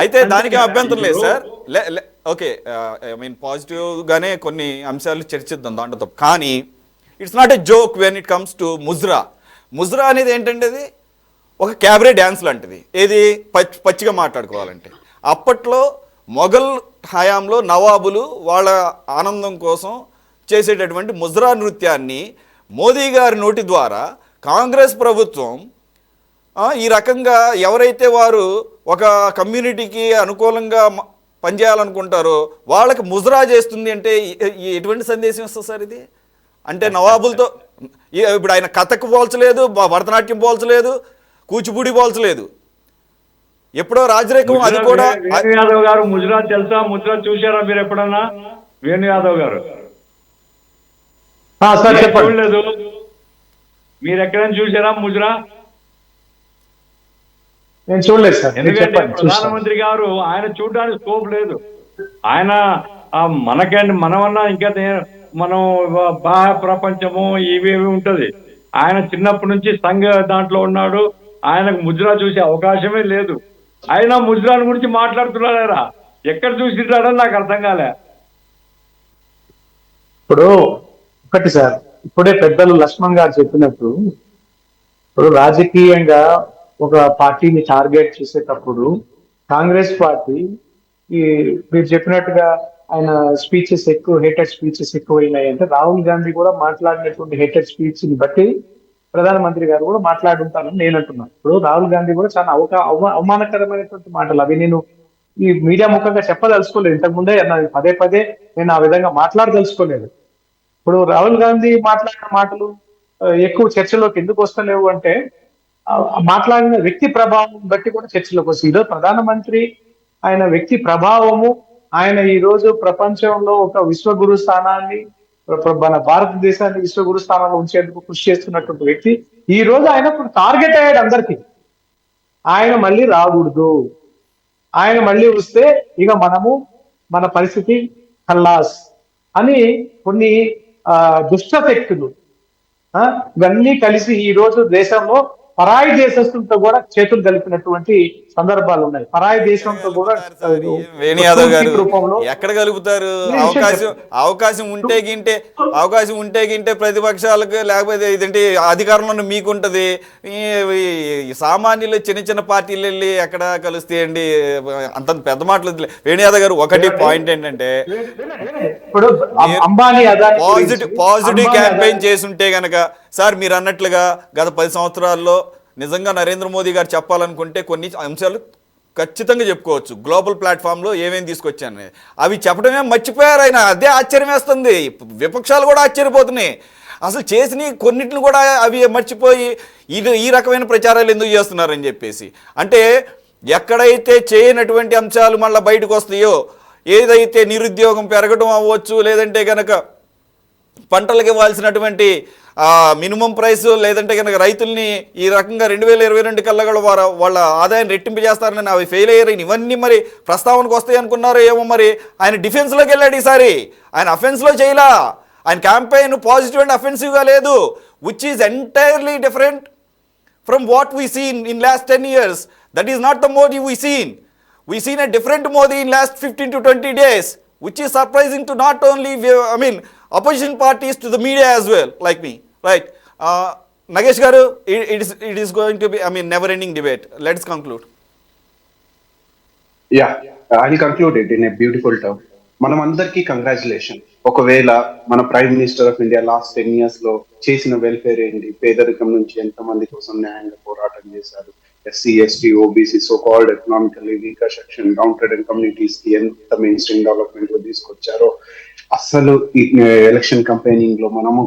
[SPEAKER 1] అయితే దానికి అభ్యంతరం లేదు sir. Okay, I mean positive గానే కొన్ని అంశాలు చర్చిద్దాం దాంట్లో. కానీ it's not a joke when it comes to mujra అనేది ఏంటంటే అది ఒక క్యాబరే డ్యాన్స్ లాంటిది. ఏది పచ్చిగా మాట్లాడుకోవాలంటే అప్పట్లో మొఘల్ హయాంలో నవాబులు వాళ్ళ ఆనందం కోసం చేసేటటువంటి ముజ్రా నృత్యాన్ని మోదీ గారి నోటి ద్వారా కాంగ్రెస్ ప్రభుత్వం ఈ రకంగా ఎవరైతే వారు ఒక కమ్యూనిటీకి అనుకూలంగా పనిచేయాలనుకుంటారో వాళ్ళకి ముజ్రా చేస్తుంది అంటే ఎటువంటి సందేశం వస్తుంది సార్ ఇది? అంటే నవాబులతో ఇప్పుడు ఆయన కథక్ పోల్చలేదు, భరతనాట్యం పోల్చలేదు, కూచిపూడి పోల్చలేదు, ఎప్పుడో రాజరేఖం అది కూడా.
[SPEAKER 5] వేణు యాదవ్ గారు ముజ్రా తెలుసా? ముజ్రా చూశారా మీరు ఎప్పుడన్నా? వేణు యాదవ్ గారు చూడలేదు, మీరు ఎక్కడైనా చూసారా ముజ్రా?
[SPEAKER 4] నేను చూడలేదు సార్.
[SPEAKER 5] ఎందుకంటే ప్రధానమంత్రి గారు ఆయన చూడడానికి స్కోప్ లేదు. ఆయన మనకంటే మనమన్నా ఇంకా మనం బాహ్య ప్రపంచము ఇవేవి ఉంటది. ఆయన చిన్నప్పటి నుంచి సంఘ దాంట్లో ఉన్నాడు, ఆయనకు ముజ్రా చూసే అవకాశమే లేదు. అయినా ముజ్రాని గురించి మాట్లాడుతున్నారా? ఎక్కడ చూసింటాడని నాకు అర్థం కాలే.
[SPEAKER 4] ఇప్పుడు ఒకటి సార్, ఇప్పుడే పెద్దలు లక్ష్మణ్ గారు చెప్పినట్టు, ఇప్పుడు రాజకీయంగా ఒక పార్టీని టార్గెట్ చేసేటప్పుడు కాంగ్రెస్ పార్టీ మీరు చెప్పినట్టుగా ఆయన స్పీచెస్ ఎక్కువ, హేటెడ్ స్పీచెస్ ఎక్కువైనాయి అంటే రాహుల్ గాంధీ కూడా మాట్లాడినటువంటి హేటెడ్ స్పీచ్ ని బట్టి ప్రధానమంత్రి గారు కూడా మాట్లాడుంటారని నేను అంటున్నాను. ఇప్పుడు రాహుల్ గాంధీ కూడా చాలా అవమానకరమైనటువంటి మాటలు అవి నేను ఈ మీడియా ముఖంగా చెప్పదలుచుకోలేదు. ఇంతకుముందే పదే పదే నేను ఆ విధంగా మాట్లాడదలుచుకోలేదు. ఇప్పుడు రాహుల్ గాంధీ మాట్లాడిన మాటలు ఎక్కువ చర్చలోకి ఎందుకు వస్తలేవు అంటే మాట్లాడిన వ్యక్తి ప్రభావం బట్టి కూడా చర్చలోకి వస్తుంది. ఈరోజు ప్రధానమంత్రి ఆయన వ్యక్తి ప్రభావము, ఆయన ఈ రోజు ప్రపంచంలో ఒక విశ్వగురు స్థానాన్ని, మన భారతదేశాన్ని విశ్వగురు స్థానంలో ఉంచేందుకు కృషి చేస్తున్నటువంటి వ్యక్తి ఈ రోజు ఆయన టార్గెట్ అయ్యాడు అందరికి. ఆయన మళ్ళీ రాకూడదు, ఆయన మళ్ళీ వస్తే ఇక మన పరిస్థితి ఖల్లాస్ అని కొన్ని దుష్ట శక్తులు ఇవన్నీ కలిసి ఈ రోజు దేశంలో పరాయి దేశస్తులతో కూడా చేతులు కలిపినటువంటి సందర్భాలు ఉన్నాయి. పరాయి దేశంతో కూడా
[SPEAKER 1] వేణు యాదవ్ గారు ఎక్కడ కలుపుతారు? అవకాశం ఉంటే గింటే ప్రతిపక్షాలకు, లేకపోతే ఇదంటే అధికారంలో మీకుంటది. సామాన్యులు చిన్న చిన్న పార్టీలు వెళ్ళి ఎక్కడ కలుస్తాయండి? అంత పెద్ద మాటలు. వేణు యాదవ్ గారు ఒకటి పాయింట్ ఏంటంటే
[SPEAKER 4] ఇప్పుడు అంబానీ
[SPEAKER 1] పాజిటివ్ క్యాంపెయిన్ చేసుంటే గనక సార్ మీరు అన్నట్లుగా గత 10 సంవత్సరాల్లో నిజంగా నరేంద్ర మోదీ గారు చెప్పాలనుకుంటే కొన్ని అంశాలు ఖచ్చితంగా చెప్పుకోవచ్చు. గ్లోబల్ ప్లాట్ఫామ్లో ఏమేమి తీసుకొచ్చాను అవి చెప్పడమే మర్చిపోయారు ఆయన. అదే ఆశ్చర్యం వేస్తుంది. విపక్షాలు కూడా ఆశ్చర్యపోతున్నాయి. అసలు చేసిన కొన్నిటిని కూడా అవి మర్చిపోయి ఈ రకమైన ప్రచారాలు ఎందుకు చేస్తున్నారని చెప్పేసి. అంటే ఎక్కడైతే చేయనటువంటి అంశాలు మళ్ళీ బయటకు వస్తాయో, ఏదైతే నిరుద్యోగం పెరగడం అవ్వచ్చు, లేదంటే కనుక పంటలకు ఇవ్వాల్సినటువంటి మినిమం ప్రైస్, లేదంటే కనుక రైతుల్ని ఈ రకంగా 2022 కల్లా కూడా వాళ్ళ ఆదాయం రెట్టింపు చేస్తారని అవి ఫెయిల్ అయ్యారు. ఇవన్నీ మరి ప్రస్తావనకు వస్తాయి అనుకున్నారో ఏమో. మరి ఆయన డిఫెన్స్లోకి వెళ్ళాడు ఈసారి, ఆయన అఫెన్స్లో చేయలా. ఆయన క్యాంపెయిన్ పాజిటివ్ అండ్ అఫెన్సివ్గా లేదు, which is entirely different from what we seen in last 10 years. That is not the Modi we seen. We seen a different Modi in last 15 to 20 days, which is surprising to not only, opposition parties, to the media as well, like me, right? Nagesh garu, it is going to be, never-ending debate. Let's conclude.
[SPEAKER 2] Yeah, I'll conclude it in a beautiful term. మనం అందరికీ congratulation. ఒకవేళ మన prime minister of India last 10 years లో చేసిన welfare ఏంటి, పేదరికం నుంచి ఎంతమంది కోసం న్యాయంగా పోరాటం చేశారు, SC ST OBC so called economically weaker section downtrodden communities కి ఎంత మెయిన్ స్ట్రీమ్ డెవలప్మెంట్ లో తీసుకొచ్చారో, అసలు ఈ ఎలక్షన్ కంపెయినింగ్ లో మనము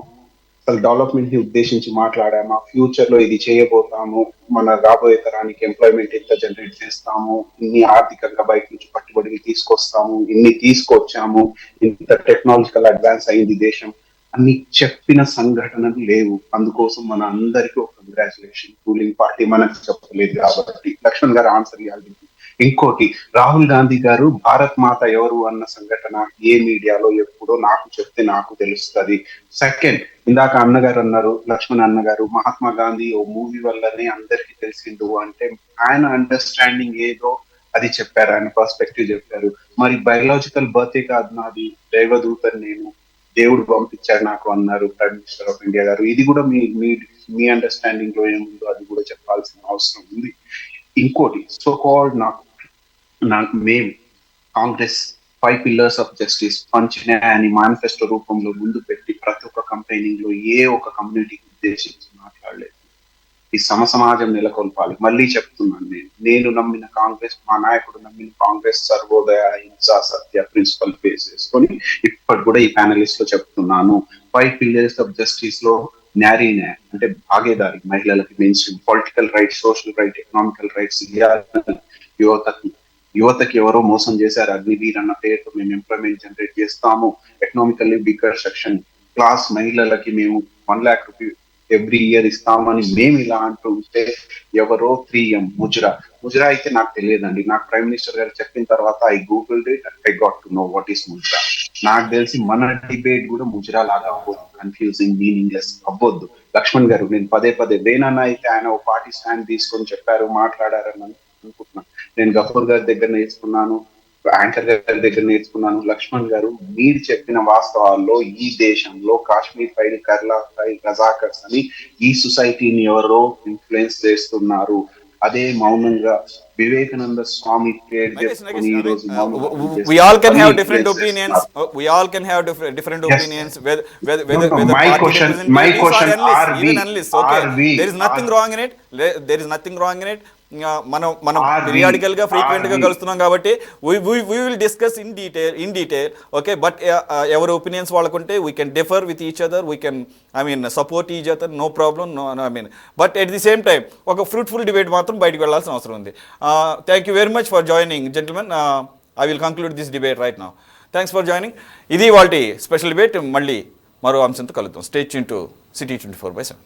[SPEAKER 2] అసలు డెవలప్మెంట్ ని ఉద్దేశించి మాట్లాడామా, ఫ్యూచర్ లో ఇది చేయబోతాము, మన రాబోయే తరానికి ఎంప్లాయ్మెంట్ ఎంత జనరేట్ చేస్తాము, ఇన్ని ఆర్థికంగా బయట నుంచి పట్టుబడిని తీసుకొస్తాము, ఇన్ని తీసుకొచ్చాము, ఇంత టెక్నాలజికల్ అడ్వాన్స్ అయింది దేశం అన్ని చెప్పిన సంఘటనలు లేవు. అందుకోసం మన అందరికీ ఒక కంగ్రాచులేషన్. రూలింగ్ పార్టీ మనకు చెప్పలేదు కాబట్టి లక్ష్మణ్ గారు ఆన్సర్ ఇవ్వాలి. ఇంకోటి, రాహుల్ గాంధీ గారు భారత్ మాత ఎవరు అన్న సంఘటన ఏ మీడియాలో ఎప్పుడో నాకు చెప్తే నాకు తెలుస్తుంది. సెకండ్, ఇందాక అన్నగారు అన్నారు, లక్ష్మణ్ అన్నగారు, మహాత్మా గాంధీ ఓ మూవీ వల్లనే అందరికీ తెలిసిండు అంటే ఆయన అండర్స్టాండింగ్ ఏదో అది చెప్పారు, ఆయన పర్స్పెక్టివ్ చెప్పారు. మరి బయలాజికల్ బర్తే కాదు నాది, దైవదూతని నేను, దేవుడు పంపించాడు నాకు అన్నారు ప్రైమ్ మినిస్టర్ ఆఫ్ ఇండియా గారు. ఇది కూడా మీ మీ మీ అండర్స్టాండింగ్ లో ఏముందో అది కూడా చెప్పాల్సిన అవసరం ఉంది. ఇంకోటి, సో కాల్డ్ నాకు మేము కాంగ్రెస్ 5 పిల్లర్స్ ఆఫ్ జస్టిస్ పంచిన అని మేనిఫెస్టో రూపంలో ముందు పెట్టి ప్రతి ఒక్క కంపెనీలో ఏ ఒక్క కమ్యూనిటీకి ఉద్దేశించి మాట్లాడలేదు. ఈ సమాజం నెలకొల్పాలి. మళ్ళీ చెప్తున్నాను, నేను నమ్మిన కాంగ్రెస్, మా నాయకుడు నమ్మిన కాంగ్రెస్ సర్వోదయ, హింసా, సత్య ప్రిన్సిపల్ బేస్ చేసుకొని ఇప్పటి కూడా ఈ ప్యానలిస్ట్ లో చెప్తున్నాను. 5 పిల్లర్స్ ఆఫ్ జస్టిస్ లో న్యారీనే అంటే భాగేదారి, మహిళలకి main stream, political rights, social right, economical rights, యువతకి ఎవరో మోసం చేశారు, అగ్నివీర్ అన్న పేరుతో మేము ఎంప్లాయ్మెంట్ జనరేట్ చేస్తాము, ఎకనామికల్లీ బిగ్గర్ సెక్షన్ క్లాస్ మహిళలకి మేము 1 lakh రూపీ ఎవ్రీ ఇయర్ ఇస్తామని మేము ఇలా అంటుంటే ఎవరో 3M ముజ్రా అయితే నాకు తెలియదండి. నాకు ప్రైమ్ మినిస్టర్ గారు చెప్పిన తర్వాత I googled it, I got to know what is mujra. నాకు తెలిసి మన డిబేట్ కూడా ముజ్రా లాగా అవ్వద్దు, కన్ఫ్యూజింగ్, మీనింగ్లెస్ అవ్వద్దు. లక్ష్మణ్ గారు, నేను పదే వేణన్న అయితే ఆయన ఒక పార్టీ స్టాండ్ తీసుకొని చెప్పారు, మాట్లాడారని అనుకుంటున్నాను. నేను గఫూర్ గారి దగ్గర నేర్చుకున్నాను, యాంకర్ గారి దగ్గర నేర్చుకున్నాను. లక్ష్మణ్ గారు, మీరు చెప్పిన వాస్తవాల్లో ఈ దేశంలో కాశ్మీర్ ఫైల్, కర్లా ఫైల్, రజాకర్స్ అని ఈ సొసైటీని ఎవరో ఇన్ఫ్లుయెన్స్ చేస్తున్నారు. అదే మౌనంగా వివేకానంద స్వామి పేరు చెప్పుకొని ఈ రోజు
[SPEAKER 1] we all can have different opinions. We all can have different opinions. Whether
[SPEAKER 2] my question are we,
[SPEAKER 1] okay,
[SPEAKER 2] are we,
[SPEAKER 1] there is nothing wrong in it. There is nothing wrong in it. మనం periodical గా frequent గా కలుస్తున్నాం కాబట్టి we will discuss in detail. Okay, but ఎవరి opinions వాళ్ళకుంటే we can differ with each other, we can support each other, no problem, no, but at the same time ఒక fruitful debate మాత్రం బయటకు వెళ్ళాల్సిన అవసరం ఉంది. Thank you very much for joining gentlemen. I will conclude this debate right now. Thanks for joining. ఇది వాటి special debate. మళ్ళీ మరో అంశంతో కలుద్దాం. Stay tune to city 24/7.